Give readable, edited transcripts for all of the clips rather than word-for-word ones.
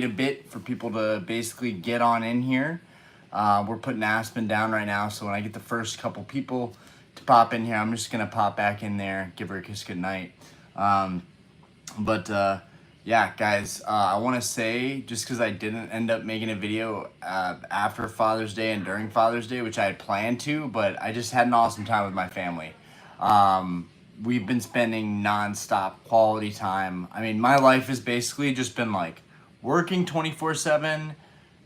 a bit for people to basically get on in here. We're putting Aspen down right now, so when I get the first couple people to pop in here, I'm just gonna pop back in there, give her a kiss goodnight. Yeah, guys, I want to say, just because I didn't end up making a video after Father's Day and during Father's Day, which I had planned to, but I just had an awesome time with my family. We've been spending nonstop quality time. I mean, my life has basically just been like working 24/7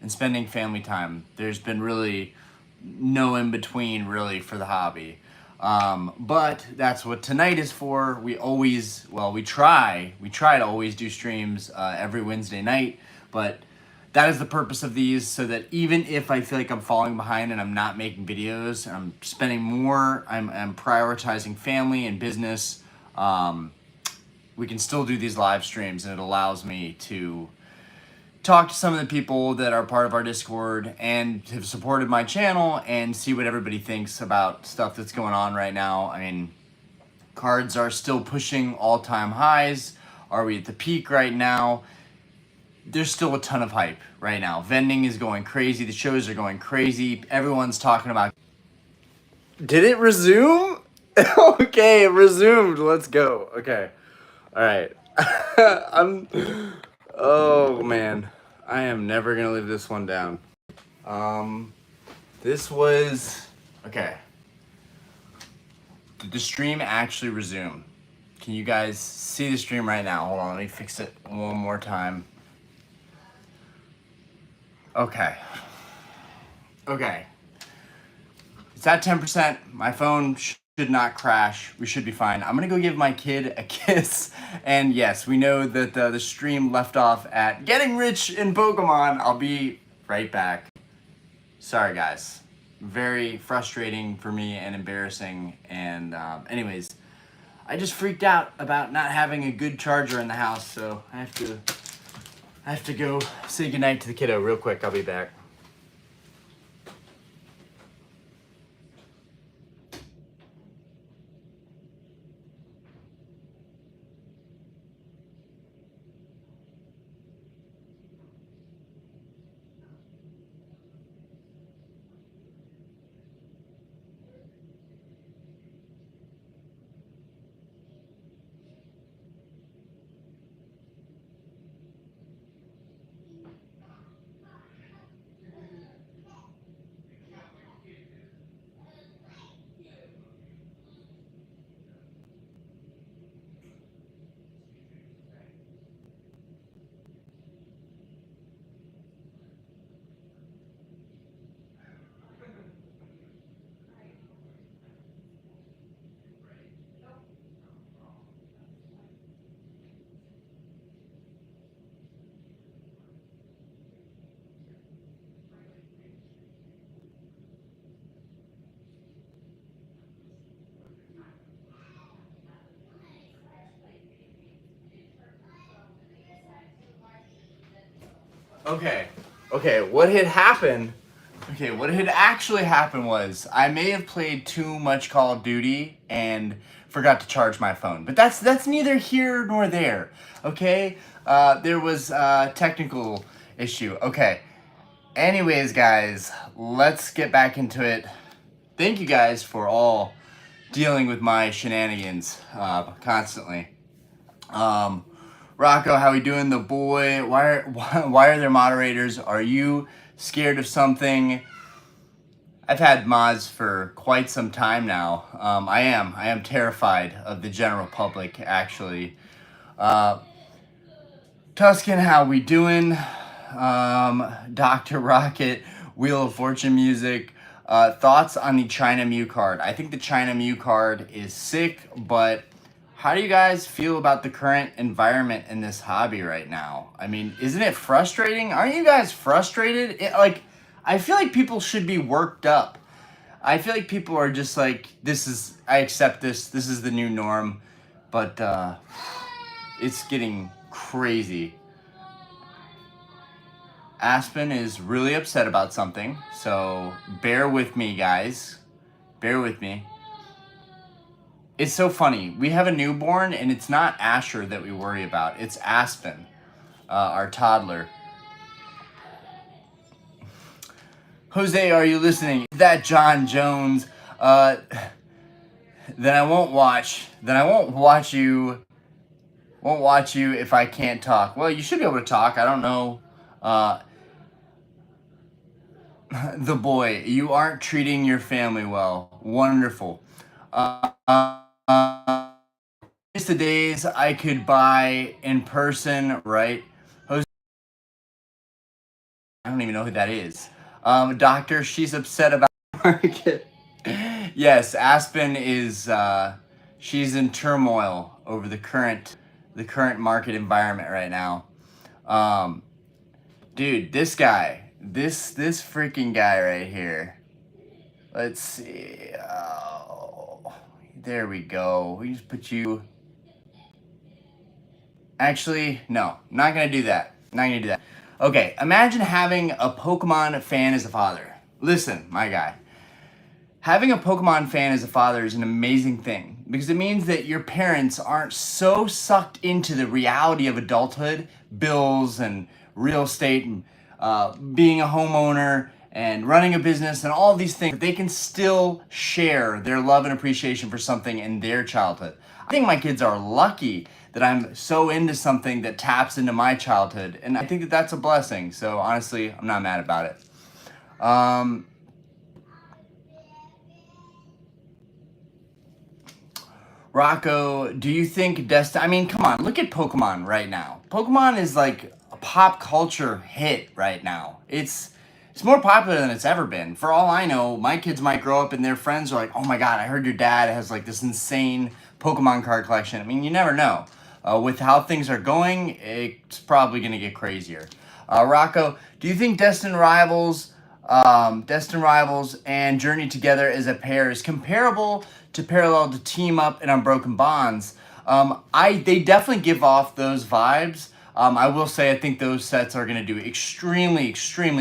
and spending family time. There's been really no in between, really, for the hobby. But that's what tonight is for. We try to always do streams every Wednesday night, but that is the purpose of these, so that even if I feel like I'm falling behind and I'm not making videos, and I'm spending more, I'm prioritizing family and business, we can still do these live streams, and it allows me to talk to some of the people that are part of our Discord and have supported my channel and see what everybody thinks about stuff that's going on right now. I mean, cards are still pushing all-time highs. Are we at the peak right now? There's still a ton of hype right now. Vending is going crazy. The shows are going crazy. Everyone's talking about... Did it resume? Okay, it resumed. Let's go. Okay. All right. Oh man, I am never gonna leave this one down. This was, okay. Did the stream actually resume? Can you guys see the stream right now? Hold on, let me fix it one more time. Okay. Okay. It's at 10%. My phone should not crash. We should be fine. I'm gonna go give my kid a kiss. And yes, we know that the stream left off at getting rich in Pokemon. I'll be right back. Sorry guys. Very frustrating for me and embarrassing. And anyways, I just freaked out about not having a good charger in the house, so I have to go say goodnight to the kiddo real quick. I'll be back. Okay, what had happened, what had actually happened was I may have played too much Call of Duty and forgot to charge my phone. But that's neither here nor there, okay? There was a technical issue. Okay, anyways, guys, let's get back into it. Thank you guys for all dealing with my shenanigans constantly. Rocco, how we doing? The boy, why are there moderators? Are you scared of something? I've had mods for quite some time now. I am terrified of the general public, actually. Tuscan, how we doing? Dr. Rocket, Wheel of Fortune music. Thoughts on the China Mew card? I think the China Mew card is sick, but how do you guys feel about the current environment in this hobby right now? I mean, isn't it frustrating? Aren't you guys frustrated? I feel like people should be worked up. I feel like people are just like, I accept this is the new norm, but it's getting crazy. Aspen is really upset about something, so bear with me, guys. Bear with me. It's so funny. We have a newborn, and it's not Asher that we worry about. It's Aspen, our toddler. Jose, are you listening? Is that John Jones? Then I won't watch. Then I won't watch you. Won't watch you if I can't talk. Well, you should be able to talk. I don't know. The boy, you aren't treating your family well. Wonderful. It's the days I could buy in person, right? Jose, I don't even know who that is. Doctor, she's upset about the market. Yes, Aspen is. She's in turmoil over the current market environment right now. Dude, this guy, this freaking guy right here. Let's see. Oh, there we go. We just put you. Actually, no, not gonna do that. Not gonna do that. Okay, imagine having a Pokemon fan as a father. Listen, my guy. Having a Pokemon fan as a father is an amazing thing because it means that your parents aren't so sucked into the reality of adulthood, bills and real estate and being a homeowner and running a business and all these things, that they can still share their love and appreciation for something in their childhood. I think my kids are lucky that I'm so into something that taps into my childhood, and I think that that's a blessing. So honestly, I'm not mad about it. Rocco, do you think Destiny? I mean, come on, look at Pokemon right now. Pokemon is like a pop culture hit right now. It's more popular than it's ever been. For all I know, my kids might grow up and their friends are like, "Oh my God, I heard your dad has like this insane Pokemon card collection." I mean, you never know. With how things are going, it's probably going to get crazier. Rocco, do you think Destined Rivals and Journey Together as a pair is comparable to Parallel to Team Up and Unbroken Bonds? They definitely give off those vibes. I will say I think those sets are going to do extremely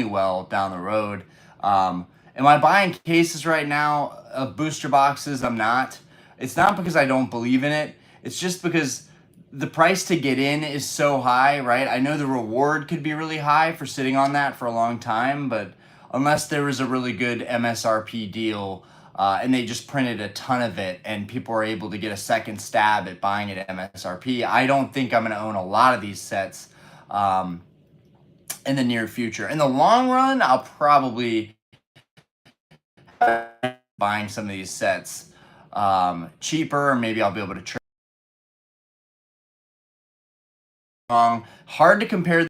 well down the road. Am I buying cases right now of booster boxes? I'm not. It's not because I don't believe in it. It's just because the price to get in is so high, right? I know the reward could be really high for sitting on that for a long time, but unless there was a really good MSRP deal and they just printed a ton of it and people are able to get a second stab at buying it at MSRP, I don't think I'm going to own a lot of these sets in the near future. In the long run, I'll probably buying some of these sets cheaper, or maybe I'll be able to trade. Hard to compare.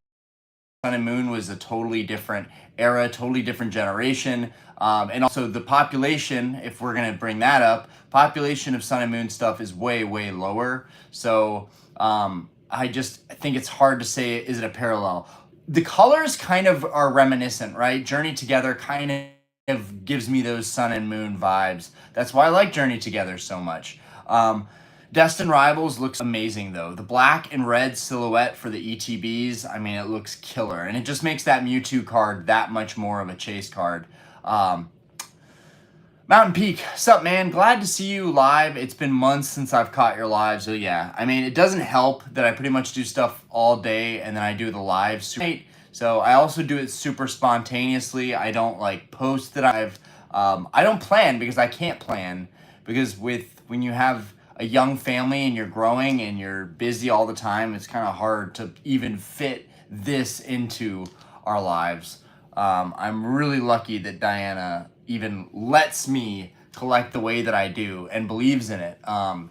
Sun and Moon was a totally different era, totally different generation. And also the population, if we're going to bring that up, population of Sun and Moon stuff is way lower. So I think it's hard to say, is it a parallel? The colors kind of are reminiscent, right? Journey Together kind of gives me those Sun and Moon vibes. That's why I like Journey Together so much. Destined Rivals looks amazing though. The black and red silhouette for the ETBs, I mean, it looks killer. And it just makes that Mewtwo card that much more of a chase card. Mountain Peak, sup man? Glad to see you live. It's been months since I've caught your live, so yeah. I mean, it doesn't help that I pretty much do stuff all day and then I do the live super late. So I also do it super spontaneously. I don't like post that I don't plan because I can't plan. Because when you have a young family and you're growing and you're busy all the time, it's kind of hard to even fit this into our lives. I'm really lucky that Diana even lets me collect the way that I do and believes in it. And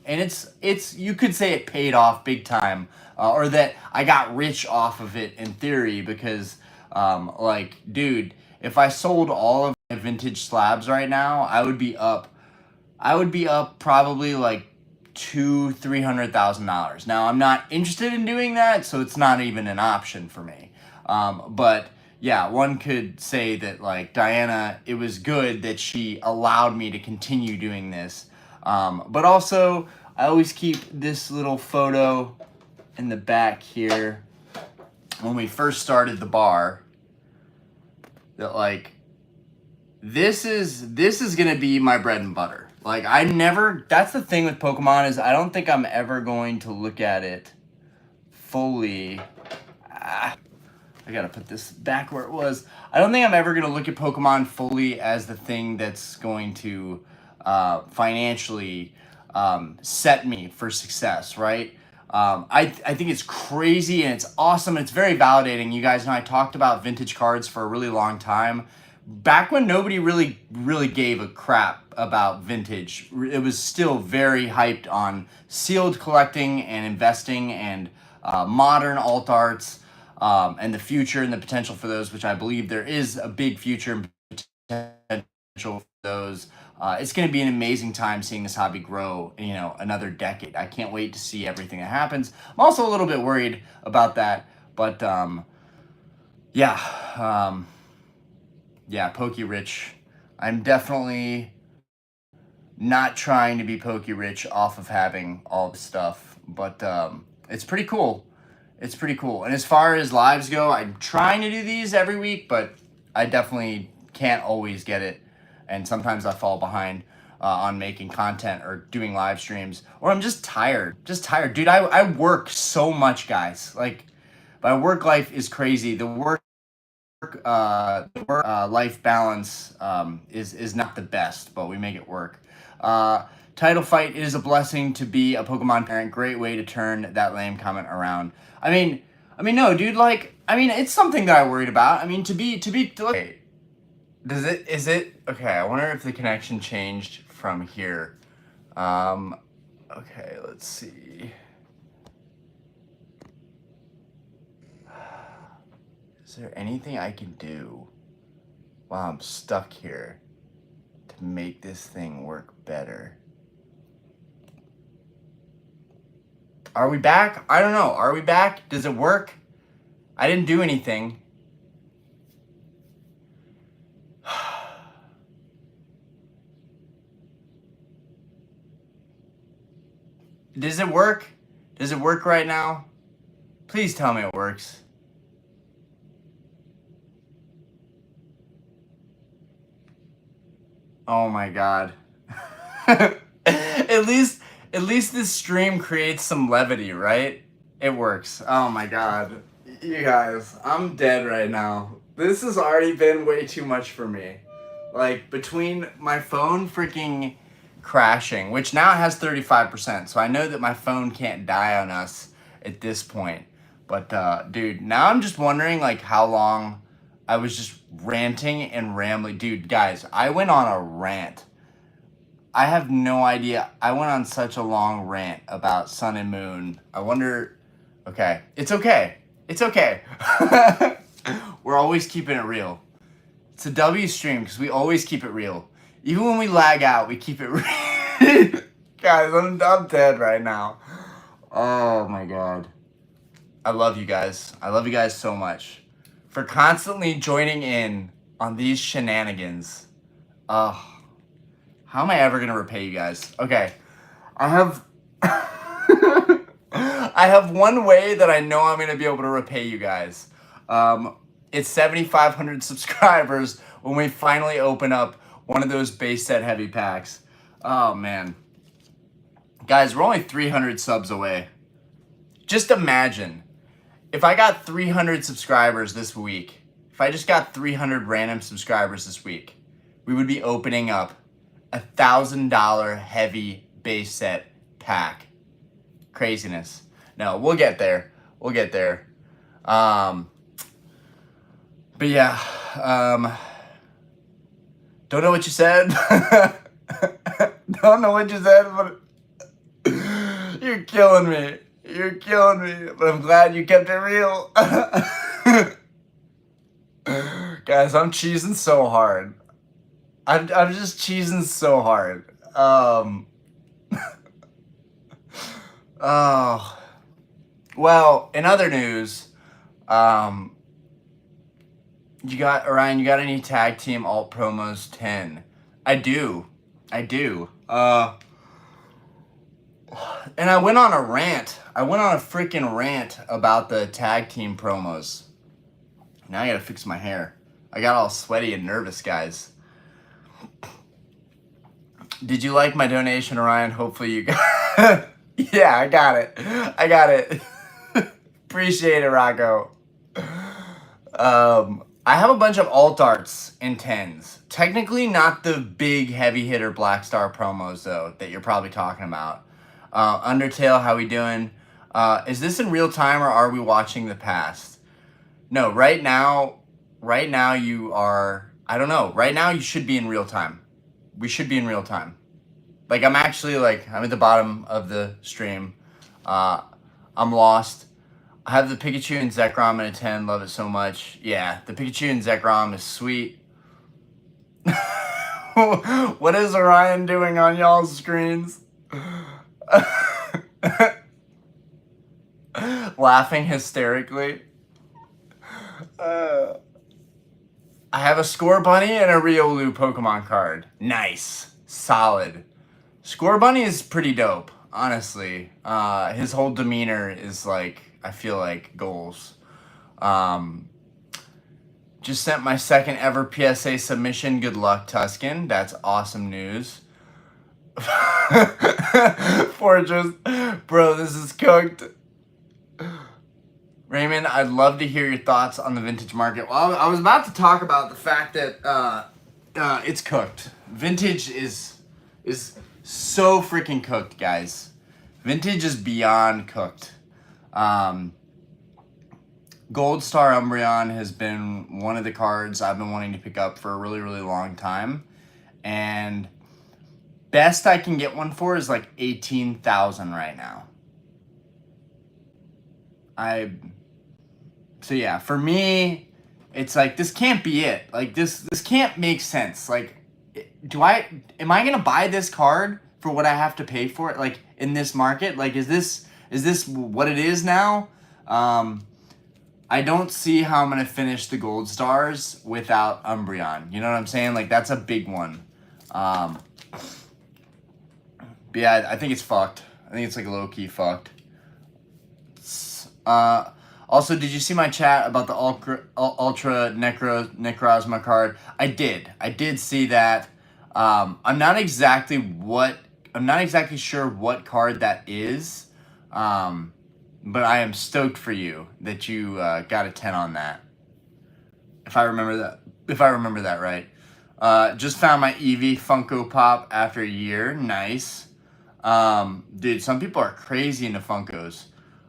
it's you could say it paid off big time, or that I got rich off of it in theory because, like, dude, if I sold all of my vintage slabs right now, I would be up probably like $200,000-$300,000. Now I'm not interested in doing that, so it's not even an option for me. But yeah, one could say that like Diana, it was good that she allowed me to continue doing this. But also, I always keep this little photo in the back here when we first started the bar. That like this is gonna be my bread and butter. Like that's the thing with Pokemon is I don't think I'm ever going to look at it fully. I I gotta put this back where it was. I don't think I'm ever gonna look at Pokemon fully as the thing that's going to financially set me for success, right? I think it's crazy and it's awesome and it's very validating. You guys know I talked about vintage cards for a really long time. Back when nobody really gave a crap about vintage, it was still very hyped on sealed collecting and investing and modern alt arts, and the future and the potential for those, which I believe there is a big future and potential for those. It's going to be an amazing time seeing this hobby grow, another decade. I can't wait to see everything that happens. I'm also a little bit worried about that, but yeah. Yeah, Poke Rich. I'm definitely not trying to be Poke Rich off of having all the stuff, but it's pretty cool. It's pretty cool. And as far as lives go, I'm trying to do these every week, but I definitely can't always get it. And sometimes I fall behind on making content or doing live streams, or I'm just tired. Just tired. Dude, I work so much, guys. Like, my work life is crazy. The work life balance is not the best, but we make it work. Title fight is a blessing to be a Pokemon parent. Great way to turn that lame comment around. I mean, no, dude. Like, it's something that I worried about. Okay, is it okay? I wonder if the connection changed from here. Okay, let's see. Is there anything I can do while I'm stuck here to make this thing work better? Are we back? I don't know. Are we back? Does it work? I didn't do anything. Does it work? Does it work right now? Please tell me it works. Oh my god. At least this stream creates some levity, right? It works. Oh my god. You guys, I'm dead right now. This has already been way too much for me. Like, between my phone freaking crashing, which now has 35%, so I know that my phone can't die on us at this point. But, dude, now I'm just wondering, like, how long I was just ranting and rambling. Dude, guys, I went on a rant. I have no idea. I went on such a long rant about Sun and Moon. I wonder... Okay. It's okay. It's okay. We're always keeping it real. It's a W stream because we always keep it real. Even when we lag out, we keep it real. Guys, I'm dead right now. Oh my god. I love you guys. I love you guys so much for constantly joining in on these shenanigans. How am I ever going to repay you guys? Okay. I have I have one way that I know I'm going to be able to repay you guys. It's 7,500 subscribers when we finally open up one of those base set heavy packs. Oh, man. Guys, we're only 300 subs away. Just imagine if I got 300 subscribers this week, if I just got 300 random subscribers this week, we would be opening up $1,000 heavy base set pack. Craziness. No, we'll get there. We'll get there. But yeah, don't know what you said. Don't know what you said, but you're killing me. You're killing me. But I'm glad you kept it real. Guys, I'm cheesing so hard. I'm just cheesing so hard. Oh. Well, in other news, Orion, you got any tag team alt promos 10? I do. And I went on a rant. I went on a freaking rant about the tag team promos. Now I gotta fix my hair. I got all sweaty and nervous, guys. Did you like my donation, Orion? Hopefully you got Yeah, I got it. Appreciate it, Rocco. I have a bunch of alt arts and 10s. Technically not the big heavy hitter Black Star promos though that you're probably talking about. Undertale, how we doing? Is this in real time or are we watching the past? No, right now you are, I don't know. Right now you should be in real time. We should be in real time. Like I'm actually I'm at the bottom of the stream. I'm lost. I have the Pikachu and Zekrom in a 10. Love it so much. Yeah, the Pikachu and Zekrom is sweet. What is Orion doing on y'all's screens? Laughing hysterically. I have a Score Bunny and a Riolu Pokemon card. Nice. Solid. Score Bunny is pretty dope, honestly. His whole demeanor is I feel like goals. Just sent my second ever PSA submission. Good luck, Tuscan. That's awesome news. Fortress. Bro, this is cooked. Raymond, I'd love to hear your thoughts on the vintage market. Well, I was about to talk about the fact that it's cooked. Vintage is so freaking cooked, guys. Vintage is beyond cooked. Gold Star Umbreon has been one of the cards I've been wanting to pick up for a really, really long time. And best I can get one for is 18,000 right now. So yeah, for me, it's this can't be it. This can't make sense. Am I gonna buy this card for what I have to pay for it? In this market, is this what it is now? I don't see how I'm gonna finish the Gold Stars without Umbreon. You know what I'm saying? That's a big one. But yeah, I think it's fucked. I think it's low-key fucked. Also, did you see my chat about the Ultra Necrozma card? I did see that. I'm not exactly sure what card that is. But I am stoked for you that you got a 10 on that. If I remember that right. Just found my Eevee Funko Pop after a year. Nice. Dude, some people are crazy into Funkos.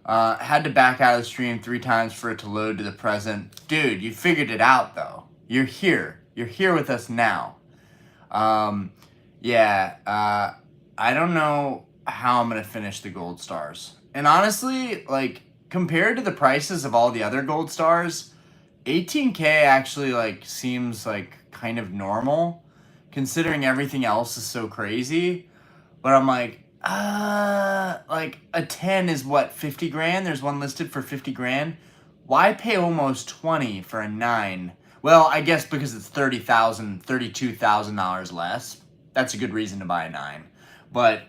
Had to back out of the stream 3 times for it to load to the present. Dude, you figured it out though. You're here. You're here with us now. Yeah, I don't know how I'm gonna finish the Gold Stars. And honestly, compared to the prices of all the other Gold Stars, 18K actually seems kind of normal considering everything else is so crazy. But I'm a 10 is what, 50 grand? There's one listed for 50 grand. Why pay almost 20 for a 9? Well, I guess because it's $32,000 less. That's a good reason to buy a 9. But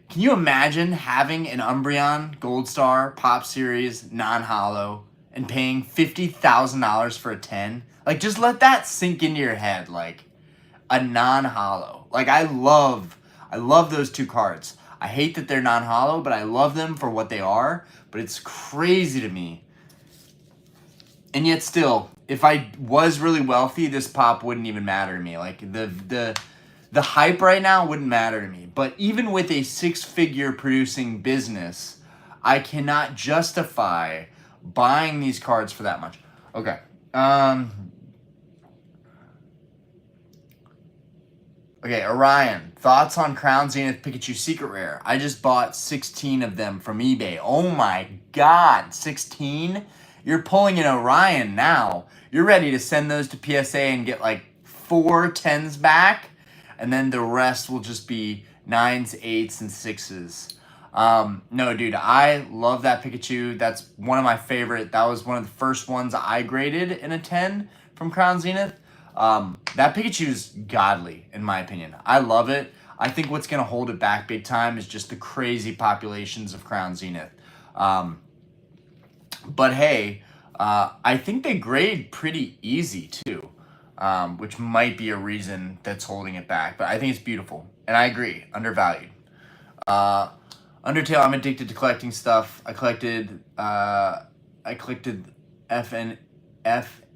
can you imagine having an Umbreon Gold Star Pop Series non-holo and paying $50,000 for a 10? Just let that sink into your head. A non-holo. I love those 2 cards. I hate that they're non-holo, but I love them for what they are. But it's crazy to me. And yet still, if I was really wealthy, this pop wouldn't even matter to me. The hype right now wouldn't matter to me. But even with a 6-figure producing business, I cannot justify buying these cards for that much. Okay. Okay, Orion. Thoughts on Crown Zenith Pikachu Secret Rare? I just bought 16 of them from eBay. Oh my god, 16? You're pulling an Orion now. You're ready to send those to PSA and get 4 10s back? And then the rest will just be 9s, 8s, and 6s. No, dude, I love that Pikachu. That's one of my favorite. That was one of the first ones I graded in a 10 from Crown Zenith. That Pikachu's godly, in my opinion. I love it. I think what's going to hold it back big time is just the crazy populations of Crown Zenith. But hey, I think they grade pretty easy too. Which might be a reason that's holding it back. But I think it's beautiful. And I agree, undervalued. Undertale, I'm addicted to collecting stuff. I collected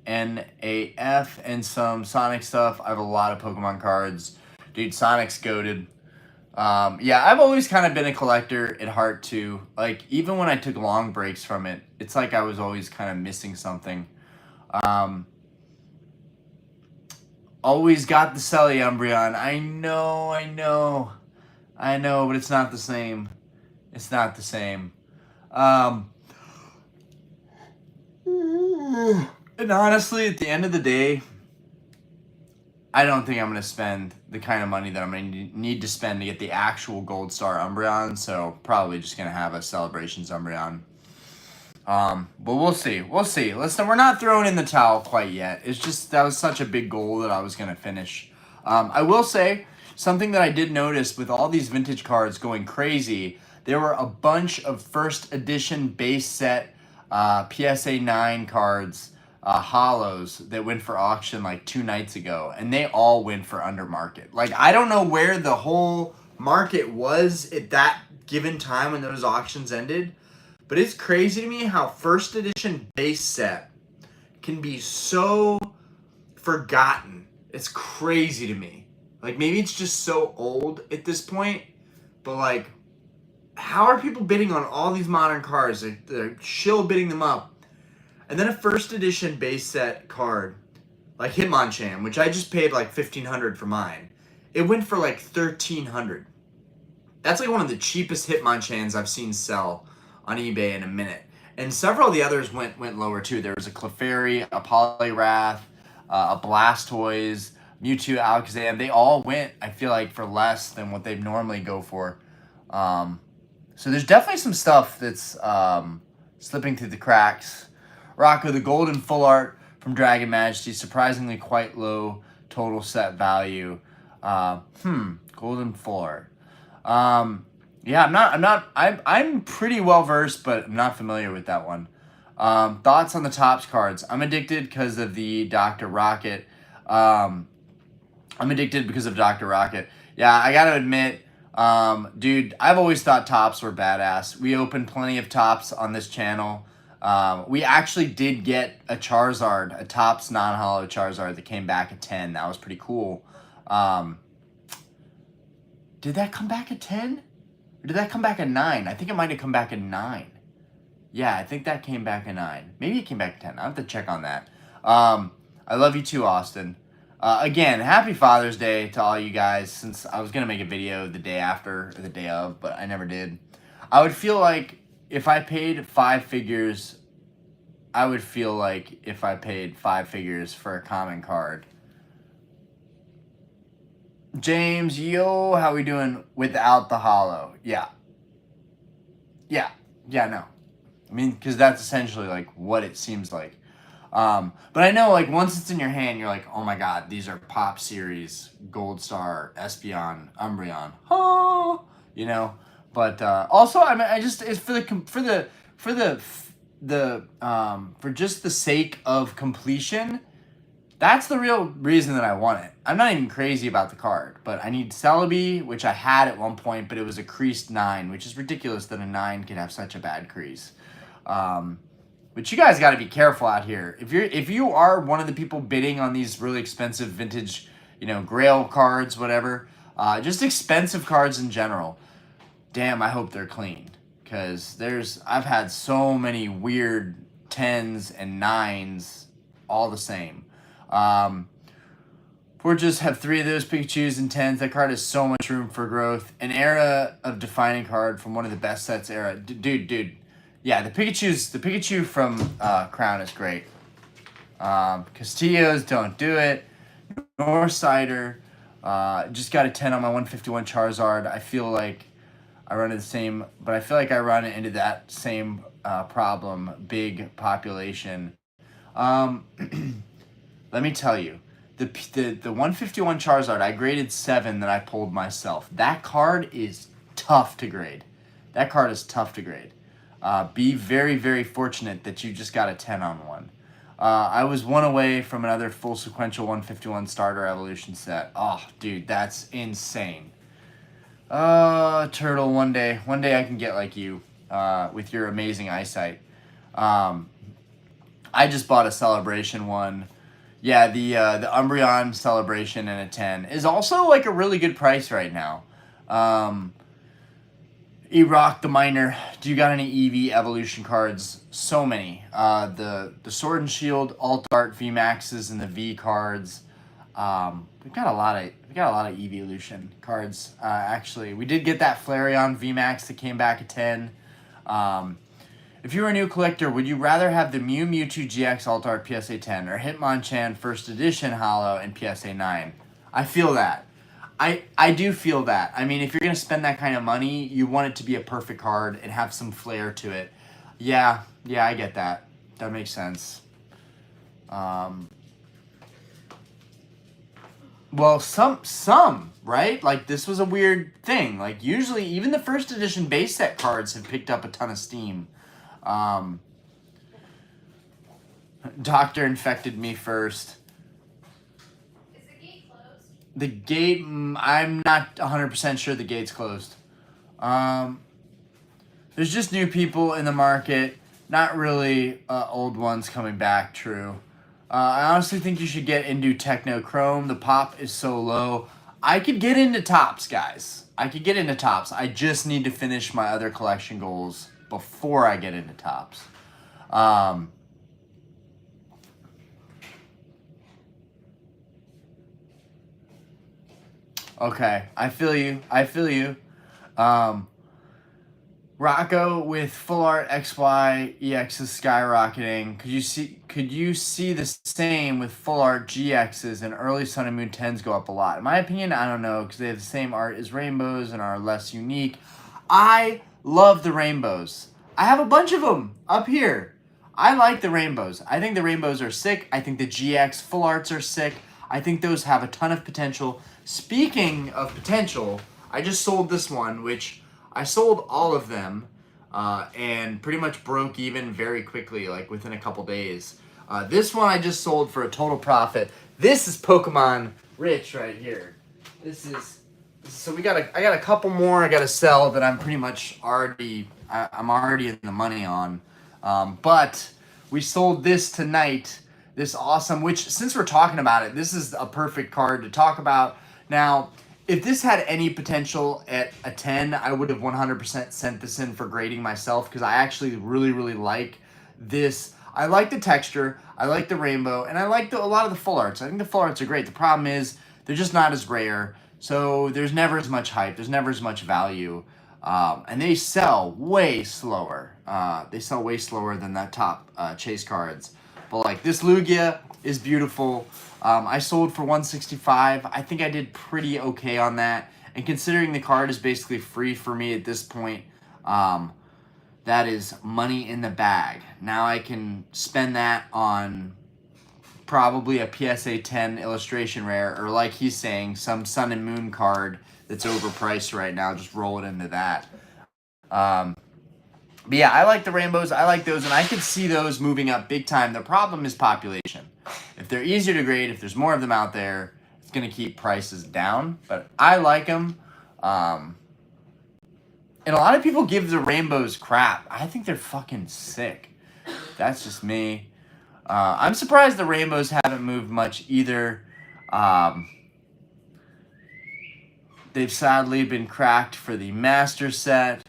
NAF, and some Sonic stuff. I have a lot of Pokemon cards. Dude, Sonic's goated. Yeah, I've always kind of been a collector at heart too. Like, even when I took long breaks from it, it's like I was always kind of missing something. Always got the Selly Umbreon. I know, but it's not the same. It's not the same. And honestly, at the end of the day, I don't think I'm going to spend the kind of money that I'm going to need to spend to get the actual Gold Star Umbreon. So probably just going to have a Celebrations Umbreon. But we'll see. We'll see. Listen, we're not throwing in the towel quite yet. It's just that was such a big goal that I was going to finish. I will say something that I did notice with all these vintage cards going crazy. There were a bunch of first edition base set PSA 9 cards, hollows that went for auction like 2 nights ago, and they all went for under market. Like, I don't know where the whole market was at that given time when those auctions ended, but it's crazy to me how first edition base set can be so forgotten. It's crazy to me. Like, maybe it's just so old at this point, but like, how are people bidding on all these modern cards? They're shill bidding them up. And then a first edition base set card, like Hitmonchan, which I just paid like $1,500 for mine. It went for like $1,300. That's like one of the cheapest Hitmonchans I've seen sell on eBay in a minute. And several of the others went lower too. There was a Clefairy, a Poliwrath, a Blastoise, Mewtwo, Alakazam. They all went, I feel like, for less than what they normally go for. So there's definitely some stuff that's slipping through the cracks. Rocco, the golden full art from Dragon Majesty, surprisingly quite low total set value. Golden full art. Yeah, I'm pretty well versed, but I'm not familiar with that one. Thoughts on the Topps cards? I'm addicted because of the Dr. Rocket. Yeah, I gotta admit, dude, I've always thought Topps were badass. We opened plenty of Topps on this channel. We actually did get a Charizard, a Topps non-holo Charizard that came back at 10. That was pretty cool. Did that come back at 10? Or did that come back at 9? I think it might have come back at 9. Yeah, I think that came back at 9. Maybe it came back at 10. I'll have to check on that. I love you too, Austin. Again, happy Father's Day to all you guys, since I was going to make a video the day after, or the day of, but I never did. I would feel like if I paid 5 figures, I would feel like if I paid 5 figures for a common card. James, yo, how we doing without the holo? Yeah, no. I mean, because that's essentially like what it seems like. But I know, like, once it's in your hand, you're like, oh my god, these are Pop Series, Gold Star, Espeon, Umbreon, oh, you know. But also, I mean, I just, it's for just the sake of completion. That's the real reason that I want it. I'm not even crazy about the card, but I need Celebi, which I had at one point, but it was a creased 9, which is ridiculous that a 9 can have such a bad crease. But you guys got to be careful out here. If you are one of the people bidding on these really expensive vintage, you know, Grail cards, whatever, just expensive cards in general, damn, I hope they're clean. Because I've had so many weird 10s and 9s all the same. We're just have 3 of those Pikachus and 10s. That card has so much room for growth. An era of defining card from one of the best sets era. Dude. Yeah, the Pikachu from Crown is great. Castillo's don't do it. Northsider. Just got a 10 on my 151 Charizard. I feel like I run into the same, but I feel like I run into that same problem. Big population. Let me tell you, the 151 Charizard, I graded 7 that I pulled myself. That card is tough to grade. Be very, very fortunate that you just got a 10 on one. I was 1 away from another full sequential 151 starter evolution set. Oh, dude, that's insane. Turtle, one day I can get like you with your amazing eyesight. I just bought a Celebration one. Yeah, the Umbreon Celebration in a 10 is also like a really good price right now. E-Rock the Miner. Do you got any EV evolution cards? So many. The Sword and Shield Alt Art V Maxes and the V cards. We got a lot of evolution cards. Actually, we did get that Flareon V Max that came back at 10. If you were a new collector, would you rather have the Mew Mewtwo GX Alt Art PSA 10 or Hitmonchan First Edition Holo and PSA 9? I feel that. I do feel that. I mean, if you're going to spend that kind of money, you want it to be a perfect card and have some flair to it. Yeah, I get that. That makes sense. Well, some, right? Like, this was a weird thing. Like, usually, even the first edition base set cards have picked up a ton of steam. Doctor infected me first. Is the gate closed? The gate, I'm not 100% sure the gate's closed. There's just new people in the market, not really old ones coming back, true. I honestly think you should get into Techno Chrome. The pop is so low. I could get into tops, guys. I could get into tops. I just need to finish my other collection goals before I get into tops. Okay, I feel you. Rocco with Full Art XY EX is skyrocketing. Could you see the same with Full Art GXs and early Sun and Moon 10s go up a lot? In my opinion, I don't know, because they have the same art as rainbows and are less unique. I love the rainbows. I have a bunch of them up here. I like the rainbows. I think the rainbows are sick. I think the GX Full Arts are sick. I think those have a ton of potential. Speaking of potential, I just sold this one, which I sold all of them and pretty much broke even very quickly, like within a couple days. This one I just sold for a total profit. This is Pokemon Rich right here. So I got a couple more I got to sell that I'm pretty much I'm already in the money on. But we sold this tonight. This awesome, which since we're talking about it, this is a perfect card to talk about. Now, if this had any potential at a 10, I would have 100% sent this in for grading myself because I actually really, really like this. I like the texture, I like the rainbow, and I like a lot of the full arts. I think the full arts are great. The problem is they're just not as rare, so there's never as much hype. There's never as much value, and they sell way slower. They sell way slower than that top chase cards. But like this Lugia is beautiful. I sold for 165. I think I did pretty okay on that. And considering the card is basically free for me at this point, that is money in the bag. Now I can spend that on probably a PSA 10 illustration rare, or like he's saying, some Sun and Moon card that's overpriced right now. Just roll it into that. But yeah, I like the rainbows. I like those, and I could see those moving up big time. The problem is population. If they're easier to grade, if there's more of them out there, it's going to keep prices down. But I like them. And a lot of people give the rainbows crap. I think they're fucking sick. That's just me. I'm surprised the rainbows haven't moved much either. They've sadly been cracked for the master set.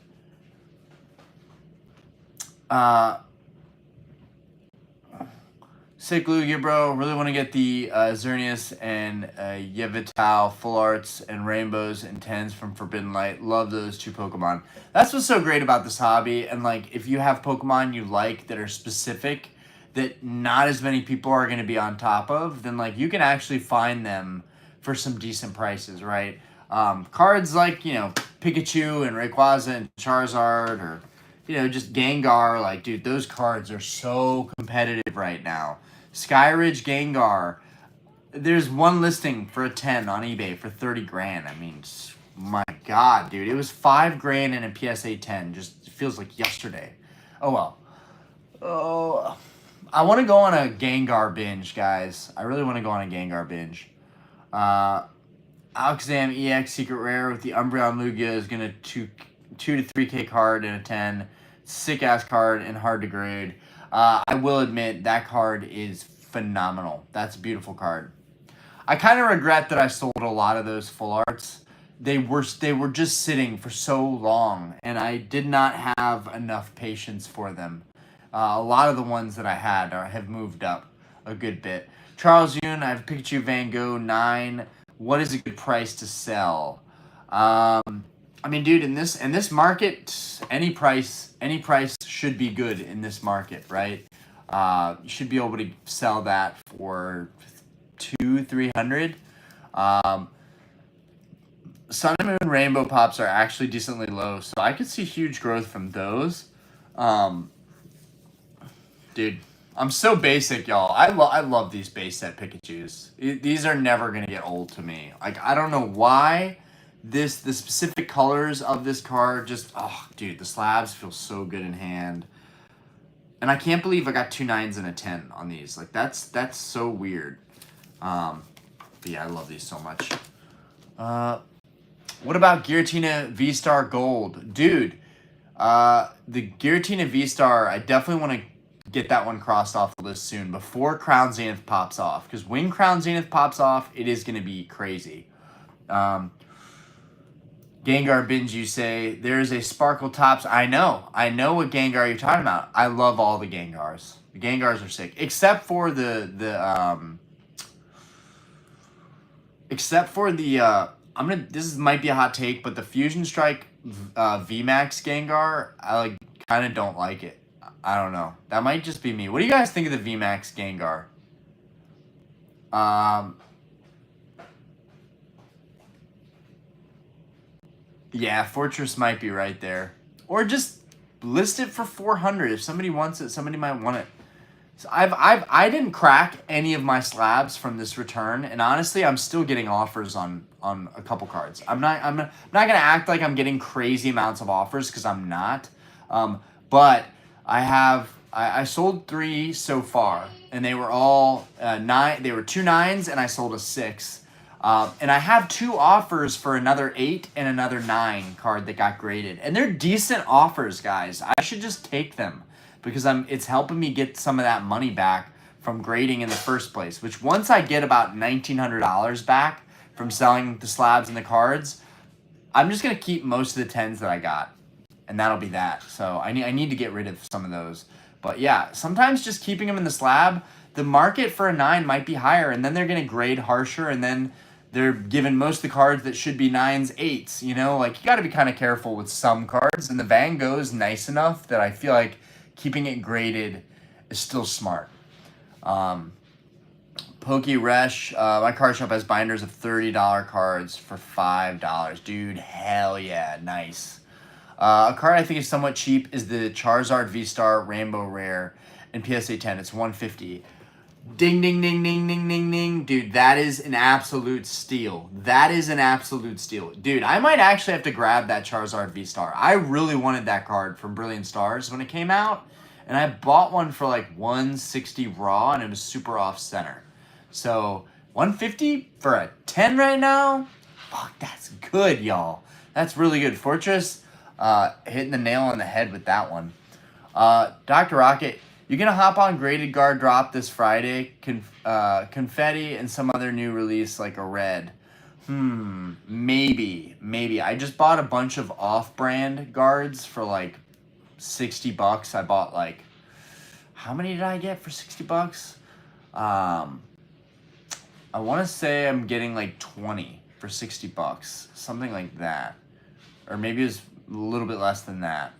Sick Lugia, bro. Really want to get the Xerneas and Yevitao full arts and rainbows and 10s from Forbidden Light. Love those two Pokemon. That's what's so great about this hobby. And like, if you have Pokemon you like that are specific, that not as many people are going to be on top of, then like you can actually find them for some decent prices, right? Cards like, you know, Pikachu and Rayquaza and Charizard, or you know, just Gengar, like, dude, those cards are so competitive right now. Skyridge Gengar, there's one listing for a 10 on eBay for 30 grand. I mean, my God, dude, it was 5 grand in a PSA 10. Just feels like yesterday. Oh, well. Oh, I want to go on a Gengar binge, guys. I really want to go on a Gengar binge. Alakazam EX Secret Rare with the Umbreon Lugia is going to 2 to 3K card in a 10. Sick ass card and hard to grade. I will admit that card is phenomenal. That's a beautiful card. I kind of regret that I sold a lot of those full arts. They were just sitting for so long, and I did not have enough patience for them. A lot of the ones that I had have moved up a good bit. Charles Yoon, I have Pikachu Van Gogh 9. What is a good price to sell? I mean, dude, in this market, any price should be good in this market, right? You should be able to sell that for 200-300. Sun and Moon Rainbow Pops are actually decently low, so I could see huge growth from those. Dude, I'm so basic, y'all. I love these base set Pikachus. These are never gonna get old to me. Like, I don't know why the specific colors of this card just, oh, dude, the slabs feel so good in hand. And I can't believe I got 2 9s and a 10 on these. Like, that's so weird. But yeah, I love these so much. What about Giratina V-Star Gold? Dude, the Giratina V-Star, I definitely want to get that one crossed off the list soon before Crown Zenith pops off. Because when Crown Zenith pops off, it is going to be crazy. Gengar Binge, you say, there's a Sparkle Tops. I know what Gengar you're talking about. I love all the Gengars. The Gengars are sick. Except for the this might be a hot take, but the Fusion Strike VMAX Gengar, I like kind of don't like it. I don't know. That might just be me. What do you guys think of the VMAX Gengar? Yeah, Fortress might be right there. Or just list it for 400. If somebody wants it, somebody might want it. So I didn't crack any of my slabs from this return, and honestly, I'm still getting offers on a couple cards. I'm not gonna act like I'm getting crazy amounts of offers because I'm not. But I sold 3 so far, and they were all 9. They were 2 9s, and I sold a 6. And I have 2 offers for another 8 and another 9 card that got graded, and they're decent offers, guys. I should just take them because it's helping me get some of that money back from grading in the first place. Which once I get about $1,900 back from selling the slabs and the cards, I'm just gonna keep most of the 10s that I got, and that'll be that. So I need to get rid of some of those. But yeah, sometimes just keeping them in the slab, the market for a 9 might be higher, and then they're gonna grade harsher, and then they're giving most of the cards that should be 9s, 8s. You know, like you got to be kind of careful with some cards, and the Van Gogh is nice enough that I feel like keeping it graded is still smart. Pokeresh, my card shop has binders of $30 cards for $5. Dude, hell yeah, nice. A card I think is somewhat cheap is the Charizard V-Star Rainbow Rare in PSA 10. It's $150. Ding, ding, ding, ding, ding, ding, ding. Dude, that is an absolute steal. That is an absolute steal. Dude, I might actually have to grab that Charizard V-Star. I really wanted that card from Brilliant Stars when it came out, and I bought one for like $160 raw, and it was super off-center. So, $150 for a 10 right now? Fuck, that's good, y'all. That's really good. Fortress, hitting the nail on the head with that one. Dr. Rocket, you're going to hop on Graded Guard Drop this Friday? Confetti and some other new release like a red. Maybe. I just bought a bunch of off-brand guards for like $60. I bought like, how many did I get for $60? I want to say I'm getting like 20 for $60. Something like that. Or maybe it was a little bit less than that.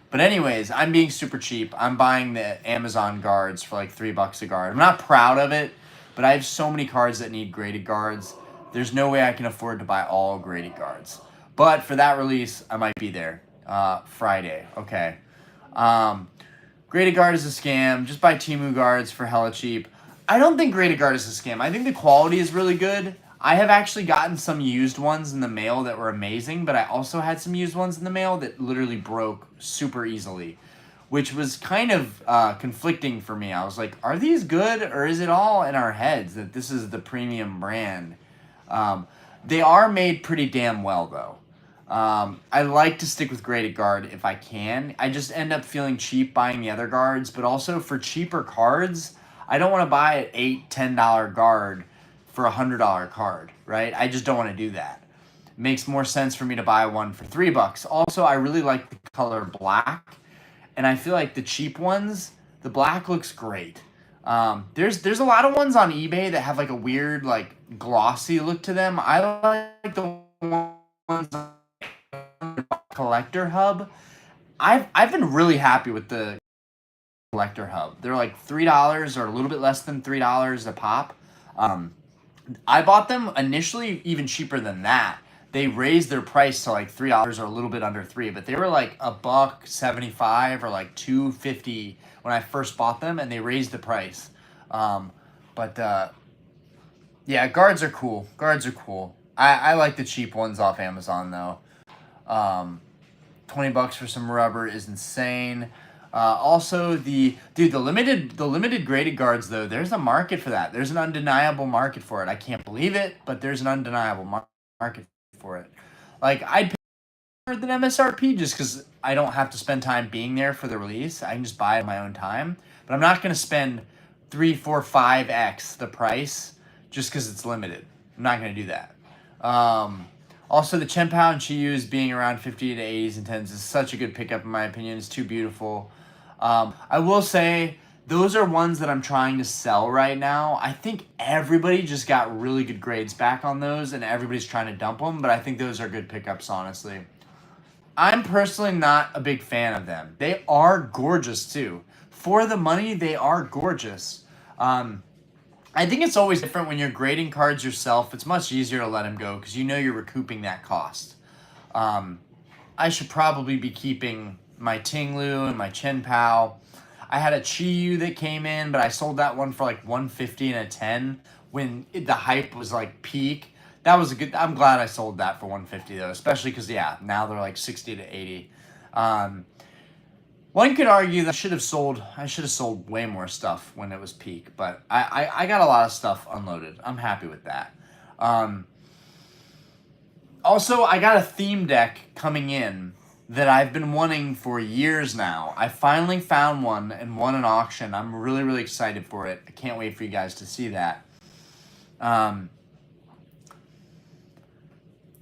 But anyways, I'm being super cheap. I'm buying the Amazon guards for like $3 a guard. I'm not proud of it, but I have so many cards that need graded guards. There's no way I can afford to buy all graded guards. But for that release, I might be there. Friday. Okay. Graded guard is a scam. Just buy Temu guards for hella cheap. I don't think graded guard is a scam. I think the quality is really good. I have actually gotten some used ones in the mail that were amazing, but I also had some used ones in the mail that literally broke super easily, which was kind of conflicting for me. I was like, are these good, or is it all in our heads that this is the premium brand? They are made pretty damn well, though. I like to stick with graded guard if I can. I just end up feeling cheap buying the other guards, but also for cheaper cards, I don't want to buy an $8, $10 guard for $100 card, right? I just don't want to do that. It makes more sense for me to buy one for $3. Also, I really like the color black, and I feel like the cheap ones, the black looks great. There's a lot of ones on eBay that have like a weird like glossy look to them. I like the ones collector hub. I've been really happy with the collector hub. They're like $3 or a little bit less than $3 a pop. Um, I bought them initially even cheaper than that. They raised their price to like $3 or a little bit under three, but they were like $1.75 or like $2.50 when I first bought them, and they raised the price. But yeah, guards are cool. Guards are cool. I like the cheap ones off Amazon though. Um, $20 for some rubber is insane. Also, the limited graded guards though. There's a market for that. There's an undeniable market for it. I can't believe it, but there's an undeniable market for it. Like I'd pay more than MSRP just because I don't have to spend time being there for the release. I can just buy it on my own time. But I'm not gonna spend 3, 4, 5x the price just because it's limited. I'm not gonna do that. Also, the Chen Pao and Chi-Yu's being around 50 to 80s and 10s is such a good pickup in my opinion. It's too beautiful. I will say those are ones that I'm trying to sell right now. I think everybody just got really good grades back on those, and everybody's trying to dump them, but I think those are good pickups, honestly. I'm personally not a big fan of them. They are gorgeous too. For the money, they are gorgeous. I think it's always different when you're grading cards yourself. It's much easier to let them go because you know you're recouping that cost. I should probably be keeping my Tinglu and my Chen Pao. I had a Chi-Yu that came in, but I sold that one for like 150 and a 10 when the hype was like peak. That was a good. I'm glad I sold that for 150 though, especially because yeah, now they're like 60 to 80. One could argue that I should have sold way more stuff when it was peak, but I got a lot of stuff unloaded. I'm happy with that. Also, I got a theme deck coming in that I've been wanting for years now. I finally found one and won an auction. I'm really, really excited for it. I can't wait for you guys to see that.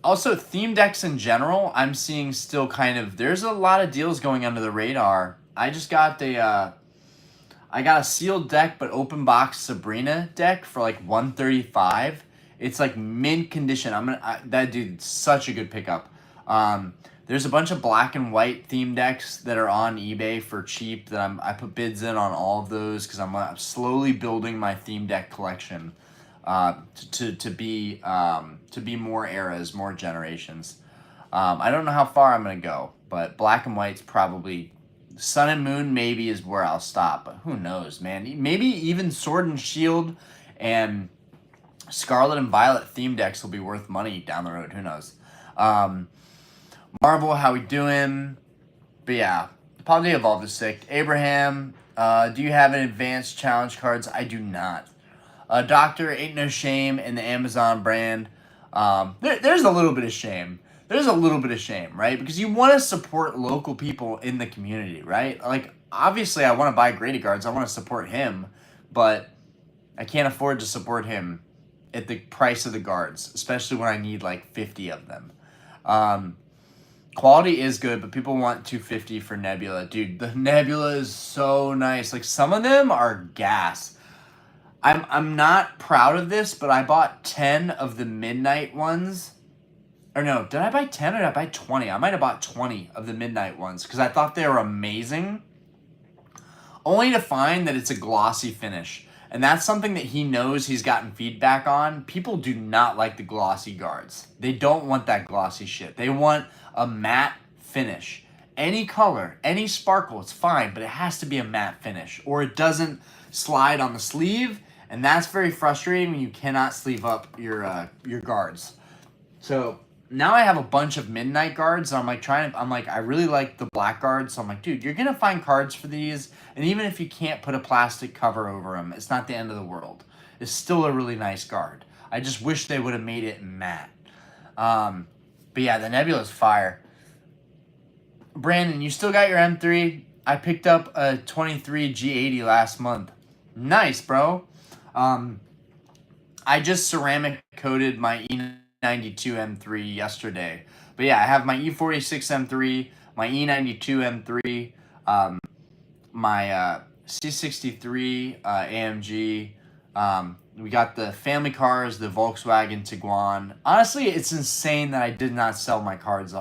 Also, theme decks in general, I'm seeing still kind of, there's a lot of deals going under the radar. I just got I got a sealed deck but open box Sabrina deck for like 135. It's like mint condition. That dude's such a good pickup. There's a bunch of black and white theme decks that are on eBay for cheap that I put bids in on all of those because I'm slowly building my theme deck collection. To be more eras, more generations. I don't know how far I'm gonna go, but black and white's probably sun and moon. Maybe is where I'll stop, but who knows, man? Maybe even sword and shield and scarlet and violet theme decks will be worth money down the road. Who knows? Marvel, how we doing? But yeah, probably evolved is sick. Abraham, do you have an advanced challenge cards? I do not. Doctor, ain't no shame in the Amazon brand. There's a little bit of shame. There's a little bit of shame, right? Because you want to support local people in the community, right? Like, obviously, I want to buy graded cards. I want to support him, but I can't afford to support him at the price of the guards, especially when I need like 50 of them. Quality is good, but people want 250 for Nebula. Dude, the Nebula is so nice. Like, some of them are gas. I'm not proud of this, but I bought 10 of the midnight ones. Or no, did I buy 10 or did I buy 20? I might have bought 20 of the midnight ones because I thought they were amazing. Only to find that it's a glossy finish. And that's something that he knows he's gotten feedback on. People do not like the glossy guards. They don't want that glossy shit. They want a matte finish. Any color, any sparkle, it's fine, but it has to be a matte finish or it doesn't slide on the sleeve. And that's very frustrating when you cannot sleeve up your guards. So now I have a bunch of midnight guards. And I'm like, I really like the black guards. So I'm like, dude, you're going to find cards for these. And even if you can't put a plastic cover over them, it's not the end of the world. It's still a really nice guard. I just wish they would have made it matte. But yeah, the Nebula's fire. Brandon, you still got your M3? I picked up a 23 G80 last month. Nice, bro. I just ceramic coated my E92 M3 yesterday. But yeah, I have my E46 M3, my E92 M3, my C63 AMG. We got the family cars, the Volkswagen Tiguan. Honestly, it's insane that I did not sell my cars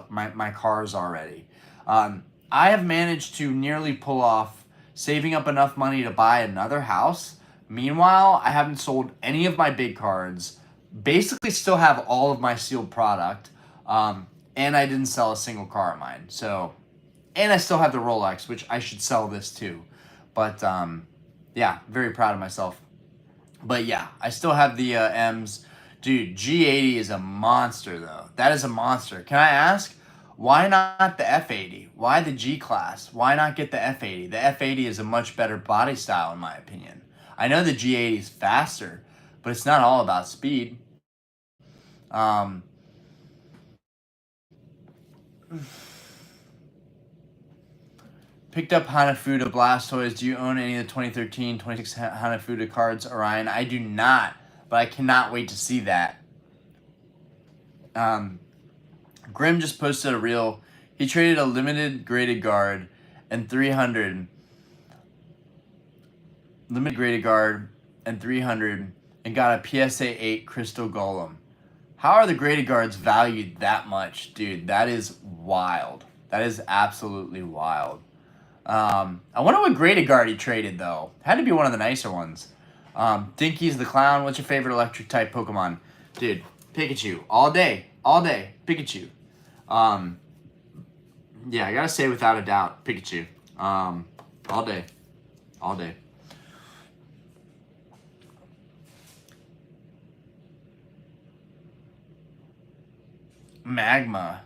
already. I have managed to nearly pull off saving up enough money to buy another house. Meanwhile, I haven't sold any of my big cards. Basically, still have all of my sealed product, and I didn't sell a single car of mine. So, and I still have the Rolex, which I should sell this too. But yeah, very proud of myself. But yeah, I still have the M's. Dude, G80 is a monster though. That is a monster. Can I ask, why not the F80? Why the G class? Why not get the F80? The F80 is a much better body style in my opinion. I know the G80 is faster, but it's not all about speed. Picked up Hanafuda Blastoise. Do you own any of the 2013, 26 Hanafuda cards, Orion? I do not, but I cannot wait to see that. Grim just posted a reel. He traded a limited graded guard and 300. Limited graded guard and 300 and got a PSA 8 Crystal Golem. How are the graded guards valued that much? Dude, that is wild. That is absolutely wild. I wonder what graded guard he traded, though. Had to be one of the nicer ones. Dinky's the Clown. What's your favorite electric type Pokemon? Dude, Pikachu. All day. All day. Pikachu. Yeah, I gotta say without a doubt, Pikachu. All day. All day. Magma.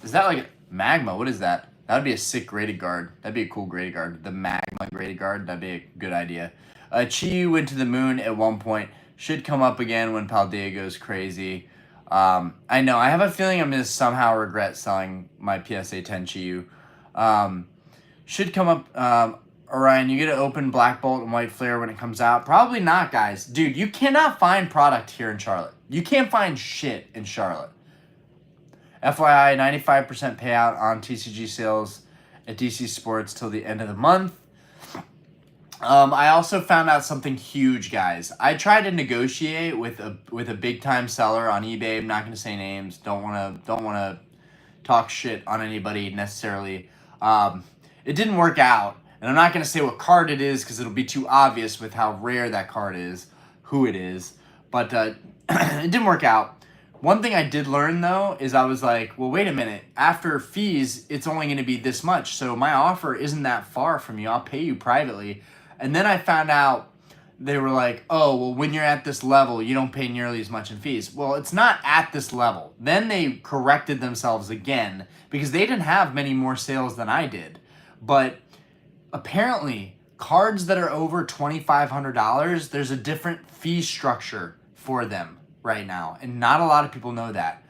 Is that like a Magma? What is that? That would be a sick graded guard. That'd be a cool graded guard. The Magma graded guard. That'd be a good idea. Chi went to the moon at one point. Should come up again when Paldea goes crazy. I know. I have a feeling I'm going to somehow regret selling my PSA 10 Chi. Should come up. Orion, you get to open Black Bolt and White Flare when it comes out? Probably not, guys. Dude, you cannot find product here in Charlotte. You can't find shit in Charlotte. FYI, 95% payout on TCG sales at DC Sports till the end of the month. I also found out something huge, guys. I tried to negotiate with a big time seller on eBay. I'm not going to say names. Don't want to talk shit on anybody necessarily. It didn't work out, and I'm not going to say what card it is because it'll be too obvious with how rare that card is, who it is. But it didn't work out. One thing I did learn, though, is I was like, well, wait a minute. After fees, it's only going to be this much. So my offer isn't that far from you. I'll pay you privately. And then I found out they were like, oh, well, when you're at this level, you don't pay nearly as much in fees. Well, it's not at this level. Then they corrected themselves again because they didn't have many more sales than I did. But apparently, cards that are over $2,500, there's a different fee structure for them right now, and not a lot of people know that.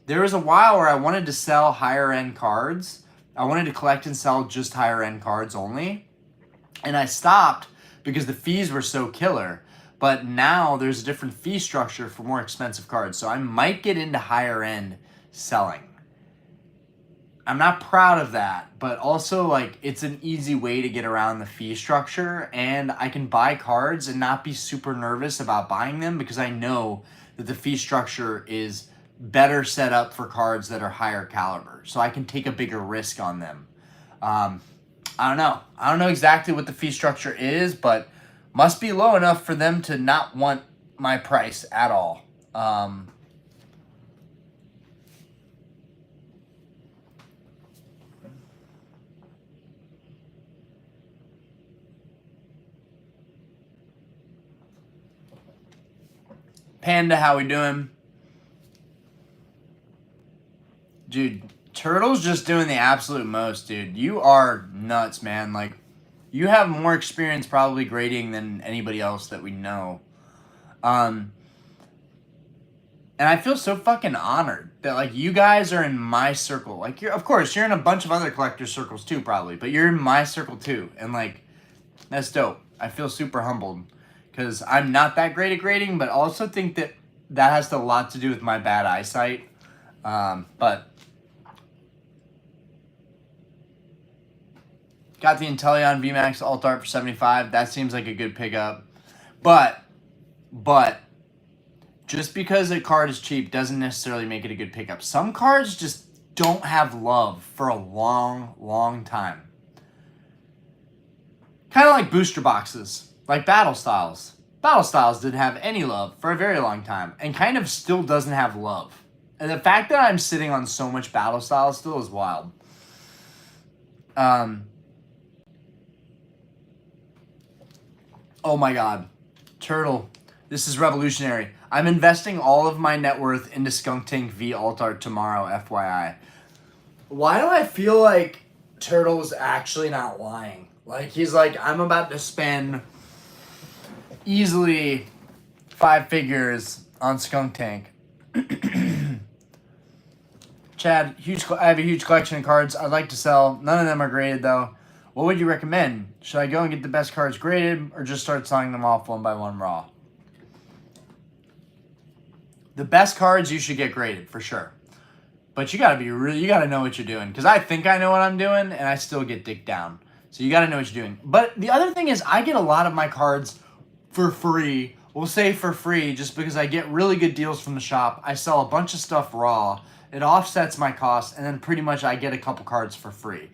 There was a while where I wanted to sell higher end cards. I wanted to collect and sell just higher end cards only, and I stopped because the fees were so killer. But now there's a different fee structure for more expensive cards, so I might get into higher end selling. I'm not proud of that, but also like it's an easy way to get around the fee structure, and I can buy cards and not be super nervous about buying them because I know that the fee structure is better set up for cards that are higher caliber. So I can take a bigger risk on them. I don't know. I don't know exactly what the fee structure is, but must be low enough for them to not want my price at all. Panda, how we doing? Dude, Turtle's just doing the absolute most, dude. You are nuts, man. Like, you have more experience probably grading than anybody else that we know. And I feel so fucking honored that like you guys are in my circle. Like you're, of course, you're in a bunch of other collector circles too, probably, but you're in my circle too, and like that's dope. I feel super humbled because I'm not that great at grading, but also think that that has a lot to do with my bad eyesight. But got the Inteleon VMAX Alt Art for 75. That seems like a good pickup, but just because a card is cheap doesn't necessarily make it a good pickup. Some cards just don't have love for a long time. Kind of like booster boxes, like Battle Styles. Battle Styles didn't have any love for a very long time and kind of still doesn't have love. And the fact that I'm sitting on so much Battle Styles still is wild. Oh my god. Turtle. This is revolutionary. I'm investing all of my net worth into Skunk Tank V Alt Art tomorrow, FYI. Why do I feel like Turtle's actually not lying? Like, he's like, I'm about to spend easily 5 figures on Skunk Tank. Chad, I have a huge collection of cards I'd like to sell. None of them are graded, though. What would you recommend? Should I go and get the best cards graded, or just start selling them off one by one raw? The best cards you should get graded, for sure. But you gotta know what you're doing. Because I think I know what I'm doing, and I still get dicked down. So you gotta know what you're doing. But the other thing is, I get a lot of my cards for free. We'll say for free, just because I get really good deals from the shop. I sell a bunch of stuff raw. It offsets my costs, and then pretty much I get a couple cards for free.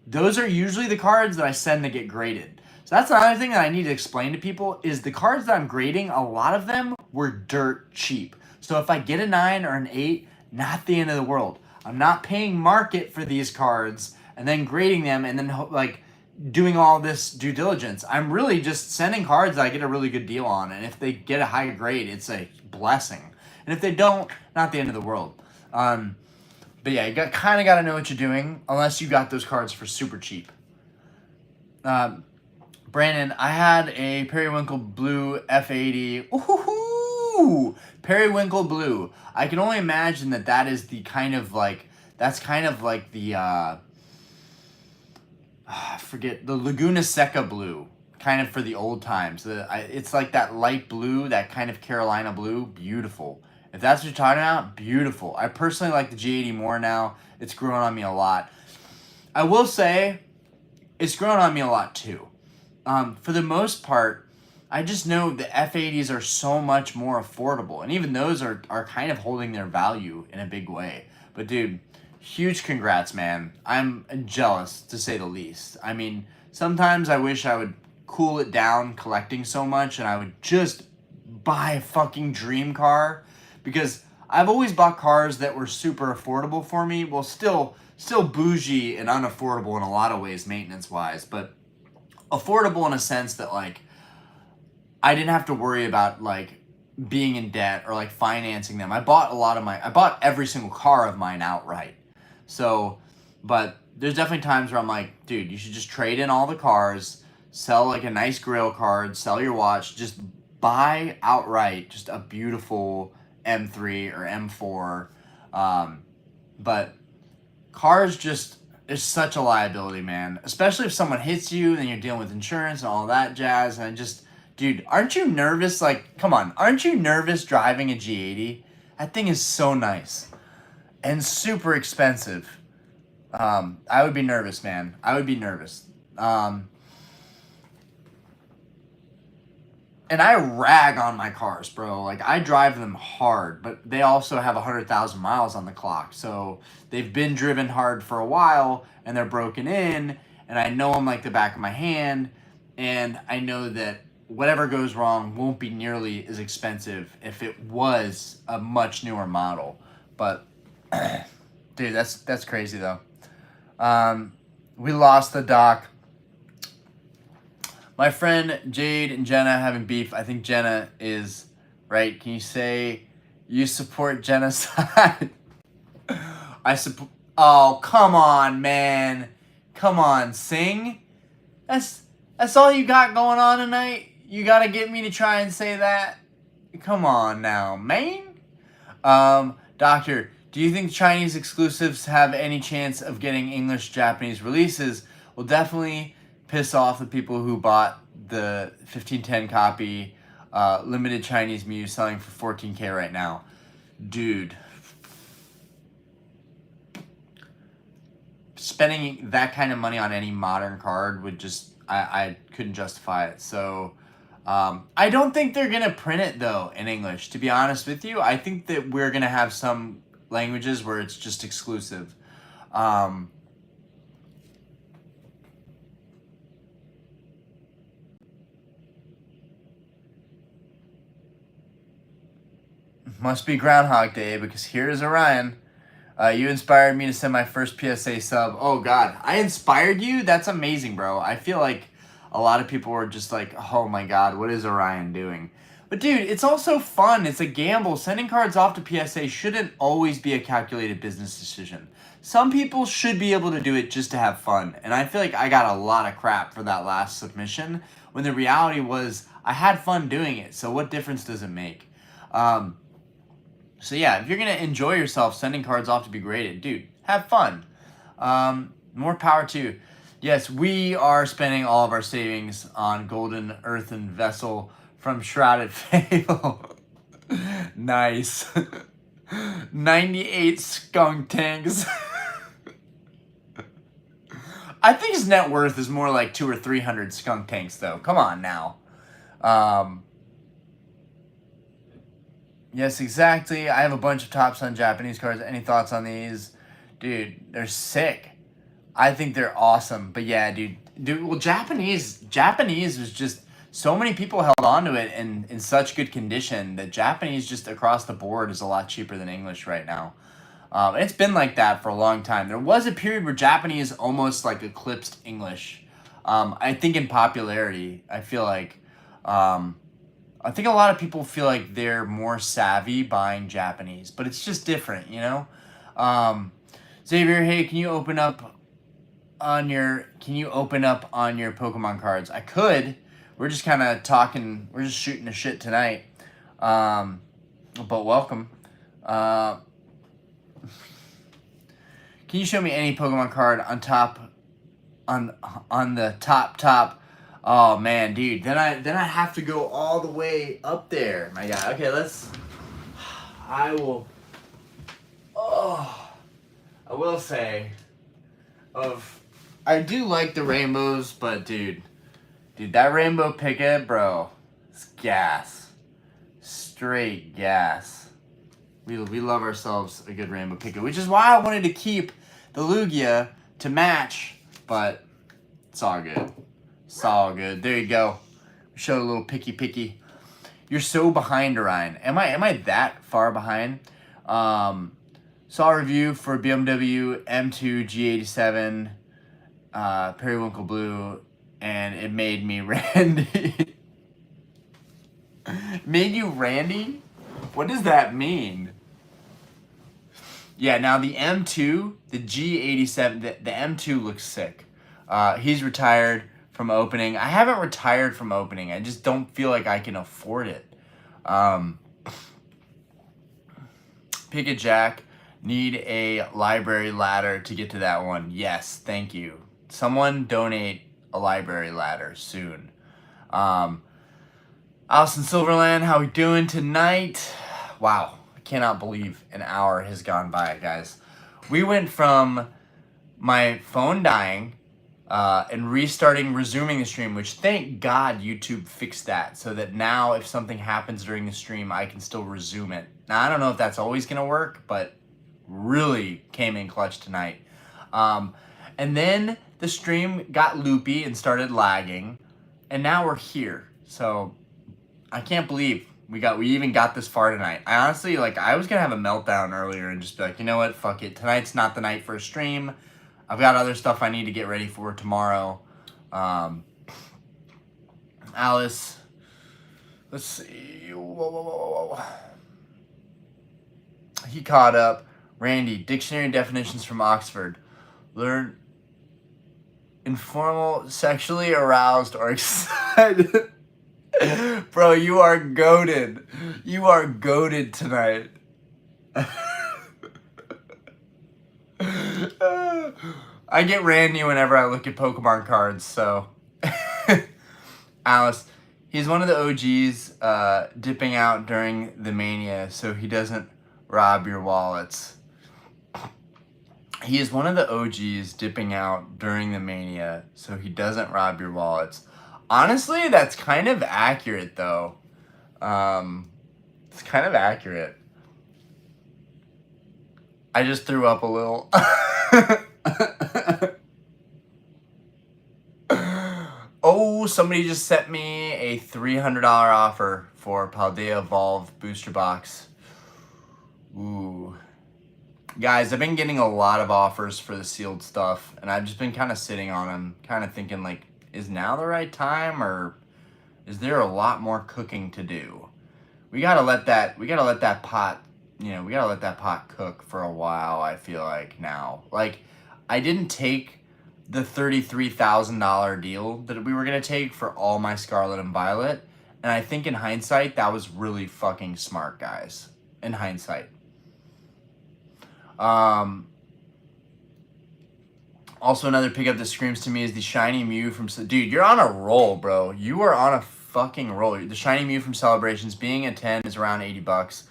Those are usually the cards that I send to get graded. So that's another thing that I need to explain to people, is the cards that I'm grading, a lot of them were dirt cheap. So if I get a 9 or an 8, not the end of the world. I'm not paying market for these cards and then grading them and then like doing all this due diligence. I'm really just sending cards that I get a really good deal on, and if they get a high grade, it's a blessing. And if they don't, not the end of the world. But yeah, you kind of got to know what you're doing, unless you got those cards for super cheap. Brandon, I had a Periwinkle Blue F80. Ooh, Periwinkle Blue. I can only imagine that is the kind of like, that's kind of like the, I forget, the Laguna Seca blue, kind of for the old times. It's like that light blue, that kind of Carolina blue. Beautiful. If that's what you're talking about, beautiful. I personally like the G80 more now. It's grown on me a lot. I will say, it's grown on me a lot too. For the most part, I just know the F80s are so much more affordable. And even those are kind of holding their value in a big way. But dude, huge congrats, man. I'm jealous, to say the least. I mean, sometimes I wish I would cool it down collecting so much and I would just buy a fucking dream car. Because I've always bought cars that were super affordable for me. Well, still bougie and unaffordable in a lot of ways, maintenance-wise. But affordable in a sense that, like, I didn't have to worry about, like, being in debt or, like, financing them. I bought every single car of mine outright. So, but there's definitely times where I'm like, dude, you should just trade in all the cars, sell, like, a nice grill card, sell your watch, just buy outright just a beautiful M3 or M4. But cars just is such a liability, man. Especially if someone hits you, then you're dealing with insurance and all that jazz. And dude, aren't you nervous? Like, come on, aren't you nervous driving a G80? That thing is so nice and super expensive. I would be nervous, man. I would be nervous. And I rag on my cars, bro. Like, I drive them hard, but they also have 100,000 miles on the clock. So they've been driven hard for a while, and they're broken in, and I know them like the back of my hand, and I know that whatever goes wrong won't be nearly as expensive if it was a much newer model. But, dude, that's crazy, though. We lost the doc. My friend Jade and Jenna having beef. I think Jenna is right. Can you say you support genocide? I support. Oh, come on, man. Come on, sing. That's all you got going on tonight. You gotta get me to try and say that. Come on now, man. Doctor, do you think Chinese exclusives have any chance of getting English Japanese releases? Will definitely piss off the people who bought the 1510 copy limited Chinese Mew selling for 14K right now. Dude, spending that kind of money on any modern card would just, I couldn't justify it. So I don't think they're going to print it though in English, to be honest with you. I think that we're going to have some languages where it's just exclusive. Must be Groundhog Day, because here's Orion. You inspired me to send my first PSA sub. Oh God, I inspired you? That's amazing, bro. I feel like a lot of people were just like, oh my God, what is Orion doing? But dude, it's also fun. It's a gamble. Sending cards off to PSA shouldn't always be a calculated business decision. Some people should be able to do it just to have fun. And I feel like I got a lot of crap for that last submission, when the reality was I had fun doing it. So what difference does it make? So yeah, if you're going to enjoy yourself sending cards off to be graded, dude, have fun. More power to you. Yes, we are spending all of our savings on Golden Earthen Vessel from Shrouded Fable. Nice. 98 skunk tanks. I think his net worth is more like 200 or 300 skunk tanks, though. Come on now. Yes, exactly. I have a bunch of Top Sun Japanese cards. Any thoughts on these? Dude, they're sick. I think they're awesome. But yeah, dude, well, Japanese was just, so many people held on to it in such good condition that Japanese just across the board is a lot cheaper than English right now. It's been like that for a long time. There was a period where Japanese almost like eclipsed English. I think in popularity, I feel like, I think a lot of people feel like they're more savvy buying Japanese, but it's just different, you know? Xavier, hey, can you open up on your Pokemon cards? I could. We're just kind of talking, we're just shooting the shit tonight. But welcome. Can you show me any Pokemon card on the top? Oh man, dude. Then I have to go all the way up there. My God. Okay, I will say, I do like the rainbows, but dude, that rainbow picket, bro, it's gas. Straight gas. We love ourselves a good rainbow picket, which is why I wanted to keep the Lugia to match, but it's all good. It's all good. There you go. Showed a little picky. You're so behind, Orion. Am I that far behind? Saw a review for BMW M2 G87 Periwinkle Blue, and it made me Randy. Made you Randy? What does that mean? Yeah, now the M2, the G87, the M2 looks sick. He's retired from opening. I haven't retired from opening. I just don't feel like I can afford it. Pick a Jack. Need a library ladder to get to that one. Yes, thank you. Someone donate a library ladder soon. Allison Silverland, how we doing tonight? Wow, I cannot believe an hour has gone by, guys. We went from my phone dying and resuming the stream, which thank God YouTube fixed that, so that now if something happens during the stream, I can still resume it. Now, I don't know if that's always going to work, but really came in clutch tonight. And then the stream got loopy and started lagging, and now we're here. So I can't believe we even got this far tonight. I honestly, I was gonna have a meltdown earlier and just be like, you know what, fuck it. Tonight's not the night for a stream. I've got other stuff I need to get ready for tomorrow. Alice, let's see. Whoa. He caught up. Randy, dictionary definitions from Oxford. Learn informal, sexually aroused, or excited. Bro, you are goated. You are goated tonight. I get randy whenever I look at Pokemon cards, so. Alice, he's one of the OGs dipping out during the mania so he doesn't rob your wallets. He is one of the OGs dipping out during the mania so he doesn't rob your wallets. Honestly, that's kind of accurate, though. It's kind of accurate. I just threw up a little. Oh, somebody just sent me a $300 offer for Paldea Evolved Booster Box. Ooh. Guys, I've been getting a lot of offers for the sealed stuff, and I've just been kind of sitting on them, kind of thinking, like, is now the right time, or is there a lot more cooking to do? We gotta let that pot, we gotta let that pot cook for a while, I feel like, now. Like, I didn't take the $33,000 deal that we were gonna take for all my Scarlet and Violet, and I think in hindsight, that was really fucking smart, guys. In hindsight. Also, another pickup that screams to me is the Shiny Mew from... Dude, you're on a roll, bro. You are on a fucking roll. The Shiny Mew from Celebrations, being a 10, is around $80.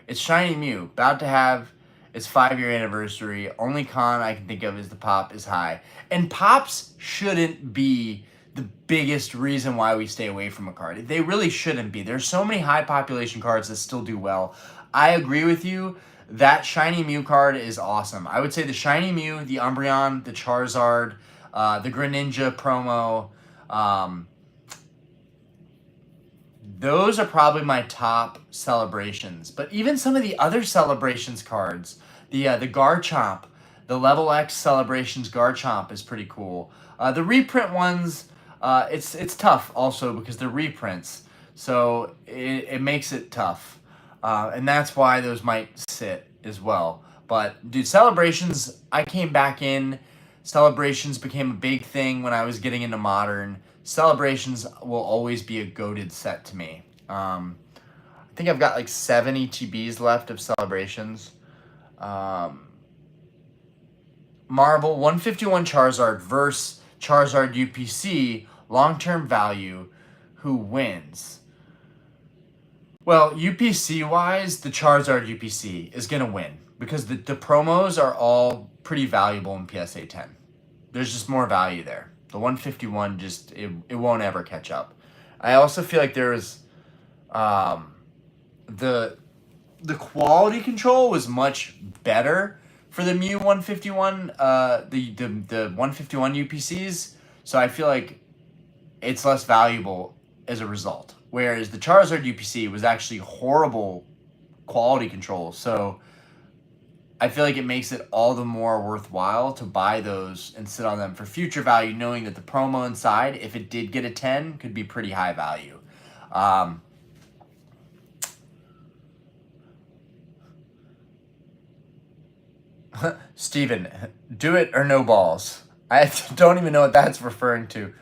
It's Shiny Mew, about to have its 5-year anniversary. Only con I can think of is the pop is high. And pops shouldn't be the biggest reason why we stay away from a card. They really shouldn't be. There's so many high population cards that still do well. I agree with you. That Shiny Mew card is awesome. I would say the Shiny Mew, the Umbreon, the Charizard, the Greninja promo, those are probably my top celebrations. But even some of the other celebrations cards, the Garchomp, the Level X Celebrations Garchomp is pretty cool. The reprint ones, it's tough also because they're reprints. So it makes it tough. And that's why those might sit as well. But, dude, Celebrations, I came back in. Celebrations became a big thing when I was getting into Modern. Celebrations will always be a goated set to me. I think I've got like 7 ETBs left of Celebrations. Marble, 151 Charizard versus Charizard UPC, long-term value, who wins? Well, UPC-wise, the Charizard UPC is going to win because the promos are all pretty valuable in PSA 10. There's just more value there. The 151 just, it won't ever catch up. I also feel like there's the quality control was much better for the Mew 151, the 151 UPCs. So I feel like it's less valuable as a result. Whereas the Charizard UPC was actually horrible quality control. So I feel like it makes it all the more worthwhile to buy those and sit on them for future value, knowing that the promo inside, if it did get a 10, could be pretty high value. Steven, do it or no balls. I don't even know what that's referring to.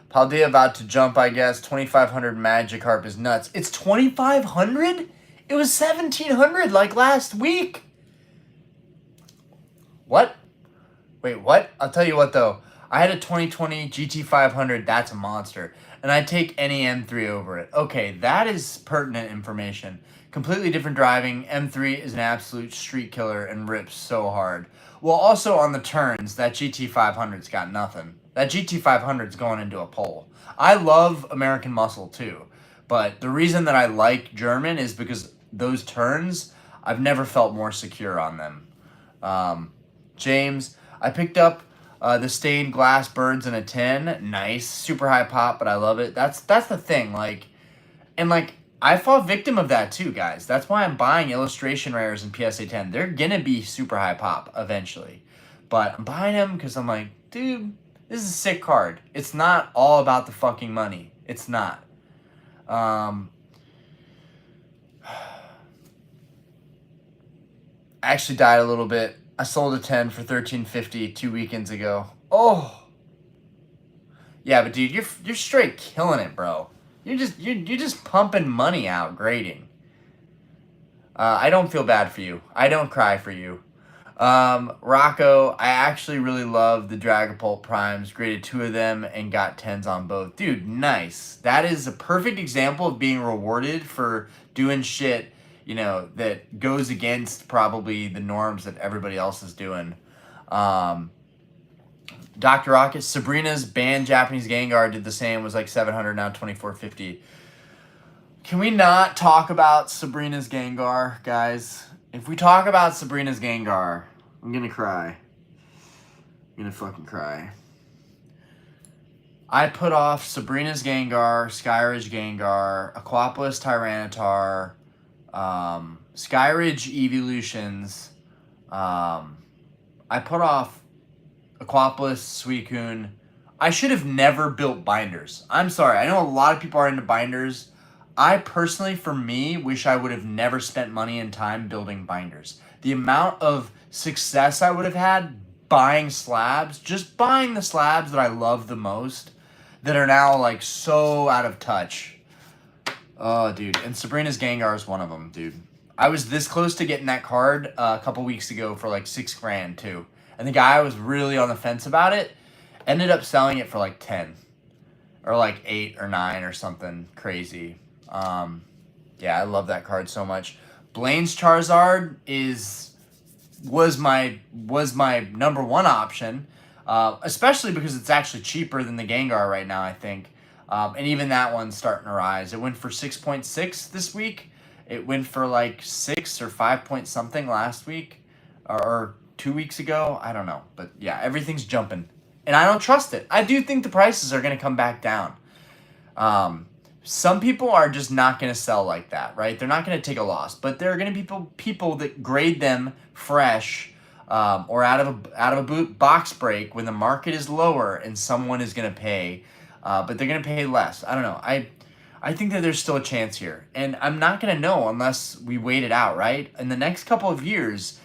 Paldea about to jump, I guess. 2,500 Magikarp is nuts. It's 2,500? It was 1,700 like last week. What? Wait, what? I'll tell you what, though. I had a 2020 GT500. That's a monster. And I'd take any M3 over it. Okay, that is pertinent information. Completely different driving. M3 is an absolute street killer and rips so hard. Well, also on the turns, that GT500's got nothing. That GT500's going into a pole. I love American Muscle too, but the reason that I like German is because those turns, I've never felt more secure on them. James, I picked up the stained glass birds in a 10. Nice, super high pop, but I love it. That's the thing. I fall victim of that too, guys. That's why I'm buying illustration rares in PSA 10. They're gonna be super high pop eventually, but I'm buying them because I'm like, dude, this is a sick card. It's not all about the fucking money. It's not. I actually died a little bit. I sold a 10 for $13.50 2 weekends ago. Oh. Yeah, but dude, you're straight killing it, bro. You're just pumping money out, grading. I don't feel bad for you. I don't cry for you. Rocco, I actually really love the Dragapult Primes. Graded 2 of them and got 10s on both. Dude, nice. That is a perfect example of being rewarded for doing shit, you know, that goes against probably the norms that everybody else is doing. Dr. Rocket, Sabrina's banned Japanese Gengar did the same, was like 700, now 2450. Can we not talk about Sabrina's Gengar, guys? If we talk about Sabrina's Gengar, I'm gonna cry. I'm gonna fucking cry. I put off Sabrina's Gengar, Skyridge Gengar, Aquapolis Tyranitar, Skyridge Evolutions. I put off Aquapolis Suicune. I should have never built binders. I'm sorry. I know a lot of people are into binders. I personally, for me, wish I would have never spent money and time building binders. The amount of success I would have had buying slabs, just buying the slabs that I love the most, that are now like so out of touch. Oh, dude. And Sabrina's Gengar is one of them, dude. I was this close to getting that card a couple weeks ago for like $6,000 too. And the guy was really on the fence about it. Ended up selling it for like 10 or like 8 or 9 or something crazy. Yeah, I love that card so much. Blaine's Charizard was my number one option, especially because it's actually cheaper than the Gengar right now, I think. And even that one's starting to rise. It went for 6.6 this week. It went for like 6 or 5 point something last week or 2 weeks ago. I don't know. But yeah, everything's jumping. And I don't trust it. I do think the prices are going to come back down. Some people are just not going to sell like that, right? They're not going to take a loss. But there are going to be people that grade them fresh or out of a box break when the market is lower and someone is going to pay. But they're going to pay less. I don't know. I think that there's still a chance here. And I'm not going to know unless we wait it out, right? In the next couple of years,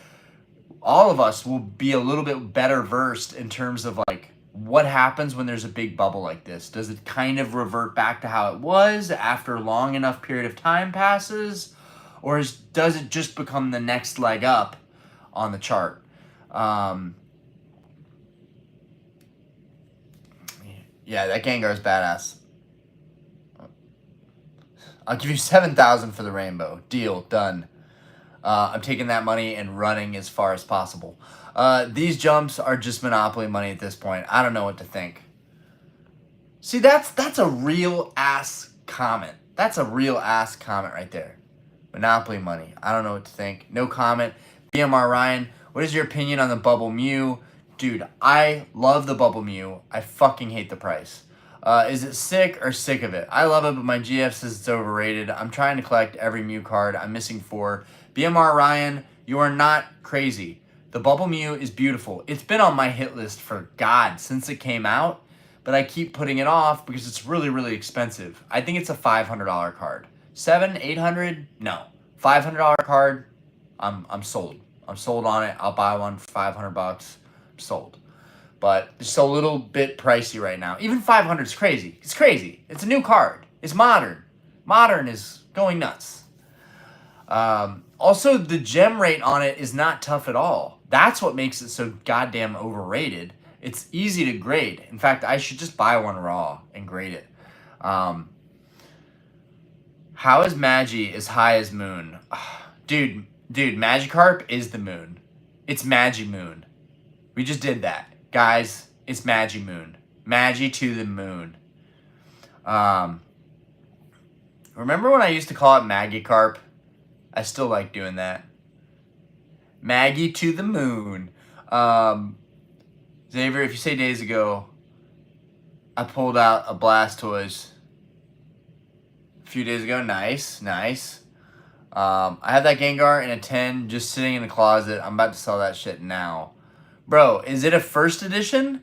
all of us will be a little bit better versed in terms of like what happens when there's a big bubble like this. Does it kind of revert back to how it was after a long enough period of time passes? Or does it just become the next leg up on the chart? Yeah, that Gengar is badass. I'll give you 7,000 for the rainbow. Deal, done. I'm taking that money and running as far as possible. These jumps are just Monopoly money at this point. I don't know what to think. See, that's a real ass comment. That's a real ass comment right there. Monopoly money. I don't know what to think. No comment. BMR Ryan, what is your opinion on the Bubble Mew? Dude, I love the Bubble Mew. I fucking hate the price. Is it sick or sick of it? I love it, but my GF says it's overrated. I'm trying to collect every Mew card. I'm missing 4. BMR Ryan, you are not crazy. The Bubble Mew is beautiful. It's been on my hit list for God since it came out, but I keep putting it off because it's really, really expensive. I think it's a $500 card. 700, 800? No. $500 card, I'm sold. I'm sold on it. I'll buy one for 500 bucks. I'm sold. But it's a little bit pricey right now. Even 500 is crazy. It's crazy. It's a new card. It's modern. Modern is going nuts. Also, the gem rate on it is not tough at all. That's what makes it so goddamn overrated. It's easy to grade. In fact, I should just buy one raw and grade it. How is Magi as high as Moon? Dude, Magikarp is the moon. It's Moon. We just did that. Guys, it's Moon. Magi to the moon. Remember when I used to call it Magikarp? I still like doing that. Maggie to the moon. Xavier, if you say days ago, I pulled out a Blastoise a few days ago. Nice. I have that Gengar in a 10 just sitting in the closet. I'm about to sell that shit now. Bro, is it a first edition?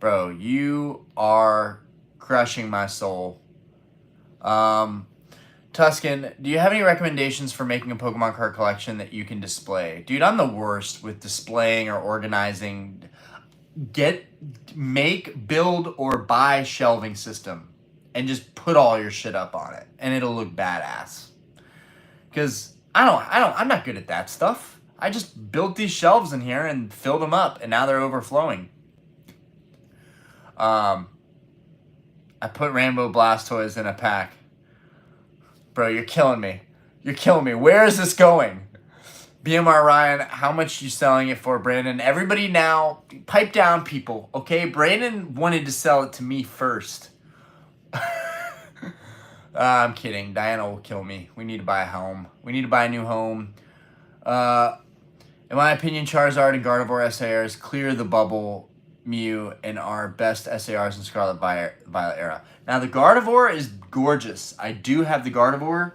Bro, you are crushing my soul. Tuscan, do you have any recommendations for making a Pokemon card collection that you can display? Dude, I'm the worst with displaying or organizing. Make, build, or buy shelving system and just put all your shit up on it and it'll look badass. Because I'm not good at that stuff. I just built these shelves in here and filled them up, and now they're overflowing. I put Rainbow Blastoise in a pack. Bro, you're killing me. You're killing me. Where is this going? BMR Ryan, how much you selling it for, Brandon? Everybody now, pipe down, people, okay? Brandon wanted to sell it to me first. I'm kidding. Diana will kill me. We need to buy a home. We need to buy a new home. In my opinion, Charizard and Gardevoir SARs clear the bubble Mew and are best SARs in Scarlet Violet era. Now, the Gardevoir is gorgeous. I do have the Gardevoir.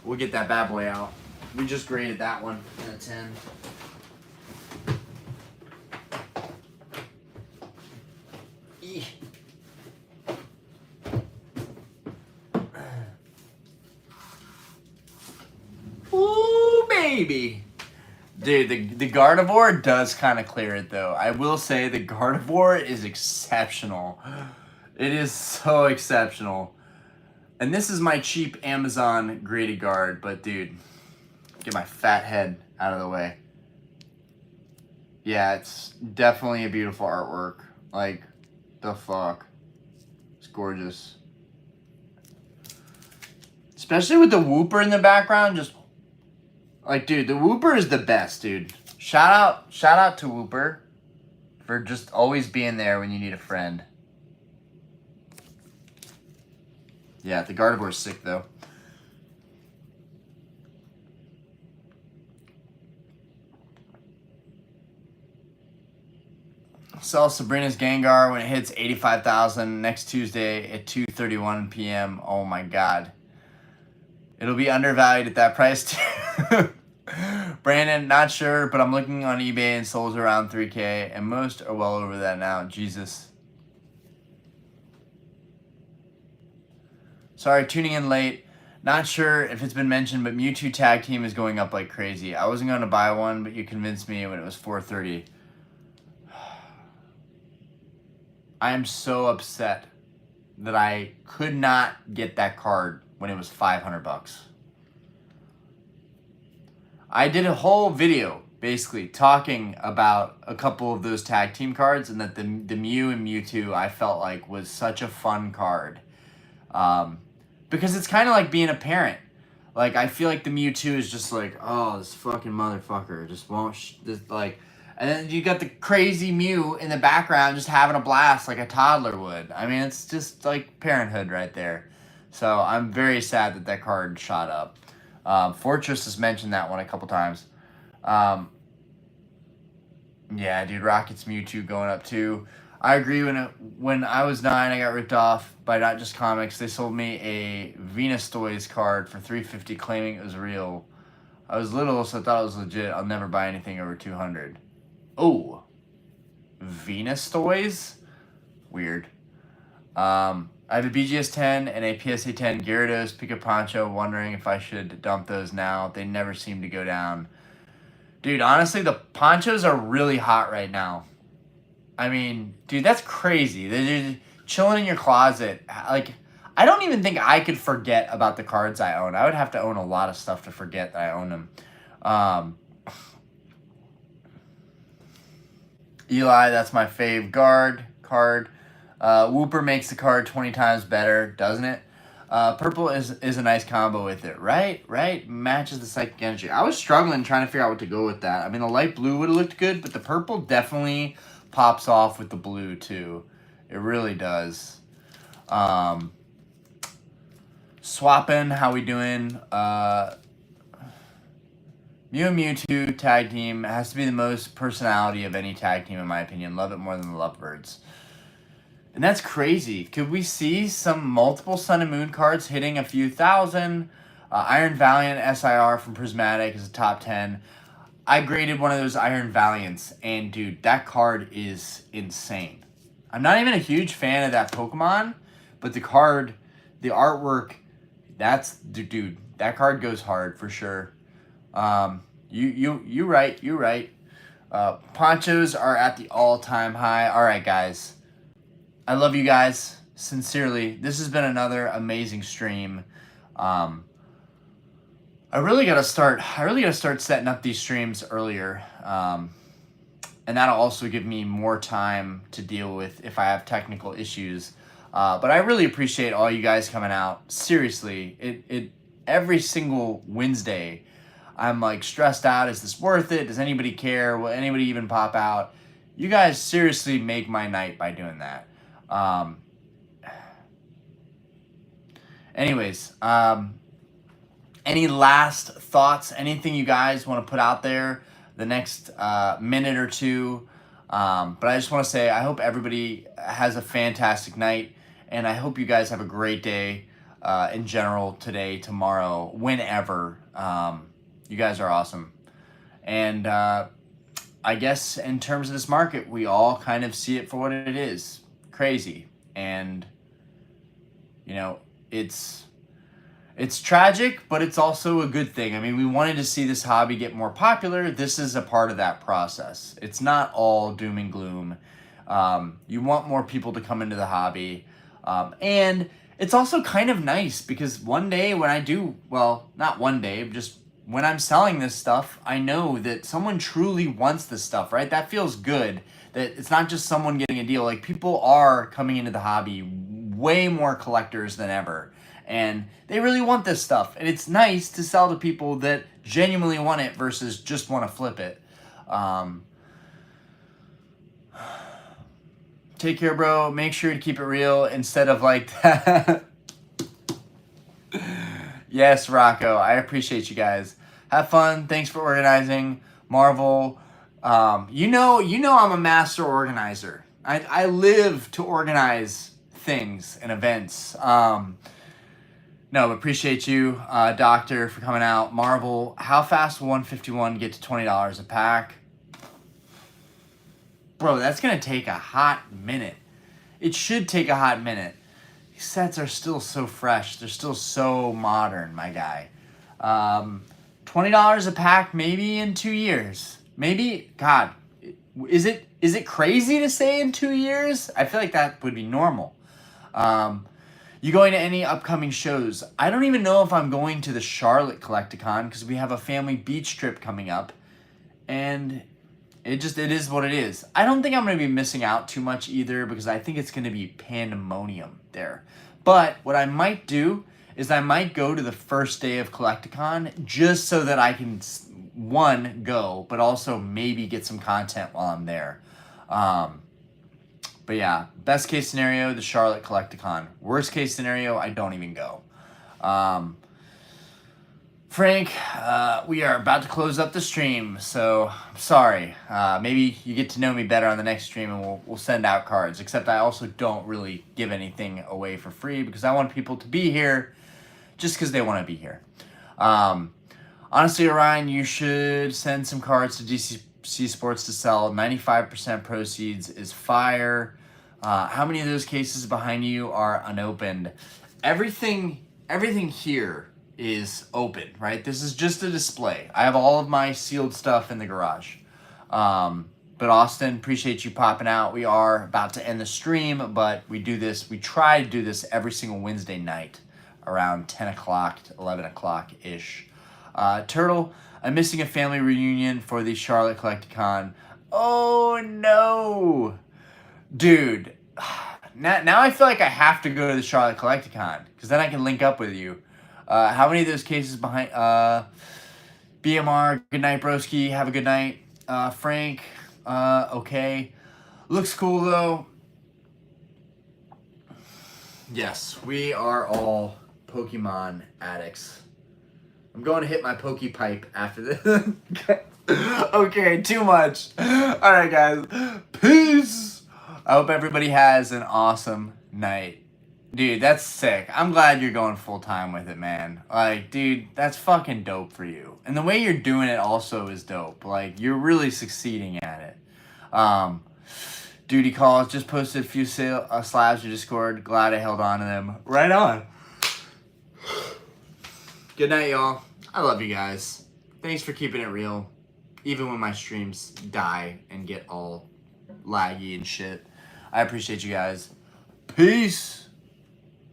We'll get that bad boy out. We just graded that one in a 10. Ooh, baby. Dude, the Gardevoir does kind of clear it, though. I will say the Gardevoir is exceptional. It is so exceptional. And this is my cheap Amazon graded guard, but dude, get my fat head out of the way. Yeah, it's definitely a beautiful artwork. Like, the fuck. It's gorgeous. Especially with the Wooper in the background, just... Like, dude, the Wooper is the best, dude. Shout out to Wooper for just always being there when you need a friend. Yeah, the Gardevoir's sick, though. Sell Sabrina's Gengar when it hits 85,000 next Tuesday at 2:31 p.m. Oh, my God. It'll be undervalued at that price, too. Brandon, not sure, but I'm looking on eBay and sold around 3K, and most are well over that now. Jesus. Sorry, tuning in late. Not sure if it's been mentioned, but Mewtwo Tag Team is going up like crazy. I wasn't going to buy one, but you convinced me when it was $430. I am so upset that I could not get that card when it was $500. I did a whole video basically talking about a couple of those tag team cards, and that the Mew and Mewtwo I felt like was such a fun card. Because it's kind of like being a parent. Like, I feel like the Mewtwo is just like, oh, this fucking motherfucker just won't, just like, and then you got the crazy Mew in the background just having a blast like a toddler would. I mean, it's just like parenthood right there. So I'm very sad that that card shot up. Fortress has mentioned that one a couple times. Yeah, dude, Rocket's Mewtwo going up too. I agree. When I was 9, I got ripped off by Not Just Comics. They sold me a Venus Toys card for $350, claiming it was real. I was little, so I thought it was legit. I'll never buy anything over $200. Oh, Venus Toys? Weird. I have a BGS 10 and a PSA 10 Gyarados, Pika Poncho, wondering if I should dump those now. They never seem to go down. Dude, honestly, the Ponchos are really hot right now. I mean, dude, that's crazy. They're just chilling in your closet. Like, I don't even think I could forget about the cards I own. I would have to own a lot of stuff to forget that I own them. Eli, that's my fave card. Wooper makes the card 20 times better, doesn't it? Purple is a nice combo with it, right? Matches the psychic energy. I was struggling trying to figure out what to go with that. I mean, the light blue would have looked good, but the purple definitely pops off with the blue too. It really does. Swapping, how we doing? Mew and Mewtwo tag team has to be the most personality of any tag team, in my opinion. Love it more than the Lovebirds. And that's crazy. Could we see some multiple Sun and Moon cards hitting a few thousand? Iron Valiant SIR from Prismatic is a top 10. I graded one of those Iron Valiants, and dude, that card is insane. I'm not even a huge fan of that Pokemon, but the card, the artwork, dude, that card goes hard for sure. You right. Ponchos are at the all-time high. All right, guys. I love you guys sincerely. This has been another amazing stream. I I really gotta start setting up these streams earlier. And that'll also give me more time to deal with if I have technical issues. But I really appreciate all you guys coming out. Seriously, it every single Wednesday, I'm like stressed out. Is this worth it? Does anybody care? Will anybody even pop out? You guys seriously make my night by doing that. Anyways, any last thoughts? Anything you guys want to put out there the next minute or two? But I just want to say I hope everybody has a fantastic night, and I hope you guys have a great day in general today, tomorrow, whenever. You guys are awesome. And I guess in terms of this market, we all kind of see it for what it is. Crazy. And, you know, it's tragic, but it's also a good thing. I mean, we wanted to see this hobby get more popular. This is a part of that process. It's not all doom and gloom. You want more people to come into the hobby. And it's also kind of nice because one day when I do, well, not one day, just when I'm selling this stuff, I know that someone truly wants this stuff, right? That feels good. That it's not just someone getting a deal. Like, people are coming into the hobby, way more collectors than ever. And they really want this stuff. And it's nice to sell to people that genuinely want it versus just want to flip it. Take care, bro. Make sure to keep it real instead of like that. Yes, Rocco. I appreciate you guys. Have fun. Thanks for organizing. Marvel. You know I'm a master organizer. I live to organize things and events. No, appreciate you, Doctor, for coming out. Marvel, how fast will 151 get to $20 a pack? Bro, that's going to take a hot minute. It should take a hot minute. These sets are still so fresh. They're still so modern, my guy. $20 a pack maybe in 2 years. Maybe, God, is it crazy to say in 2 years? I feel like that would be normal. You going to any upcoming shows? I don't even know if I'm going to the Charlotte Collecticon because we have a family beach trip coming up. And it is what it is. I don't think I'm going to be missing out too much either because I think it's going to be pandemonium there. But what I might do is I might go to the first day of Collecticon just so that I can, one, go, but also maybe get some content while I'm there. But yeah, best case scenario, the Charlotte Collecticon. Worst case scenario, I don't even go. Frank, we are about to close up the stream, so I'm sorry. Maybe you get to know me better on the next stream and we'll send out cards. Except I also don't really give anything away for free because I want people to be here just because they want to be here. Honestly, Orion, you should send some cards to DC Sports to sell. 95% proceeds is fire. How many of those cases behind you are unopened? Everything here is open, right? This is just a display. I have all of my sealed stuff in the garage. But Austin, appreciate you popping out. We are about to end the stream, but we try to do this every single Wednesday night around 10 o'clock to 11 o'clock-ish. Turtle, I'm missing a family reunion for the Charlotte Collecticon. Oh, no. Dude, now I feel like I have to go to the Charlotte Collecticon because then I can link up with you. How many of those cases behind... BMR, good night, broski. Have a good night. Frank, okay. Looks cool, though. Yes, we are all Pokemon addicts. I'm going to hit my Poke Pipe after this. Okay, too much. All right, guys. Peace. I hope everybody has an awesome night. Dude, that's sick. I'm glad you're going full time with it, man. Like, dude, that's fucking dope for you. And the way you're doing it also is dope. Like, you're really succeeding at it. Duty calls, just posted a few slabs to Discord. Glad I held on to them. Right on. Good night, y'all. I love you guys. Thanks for keeping it real. Even when my streams die and get all laggy and shit. I appreciate you guys. Peace.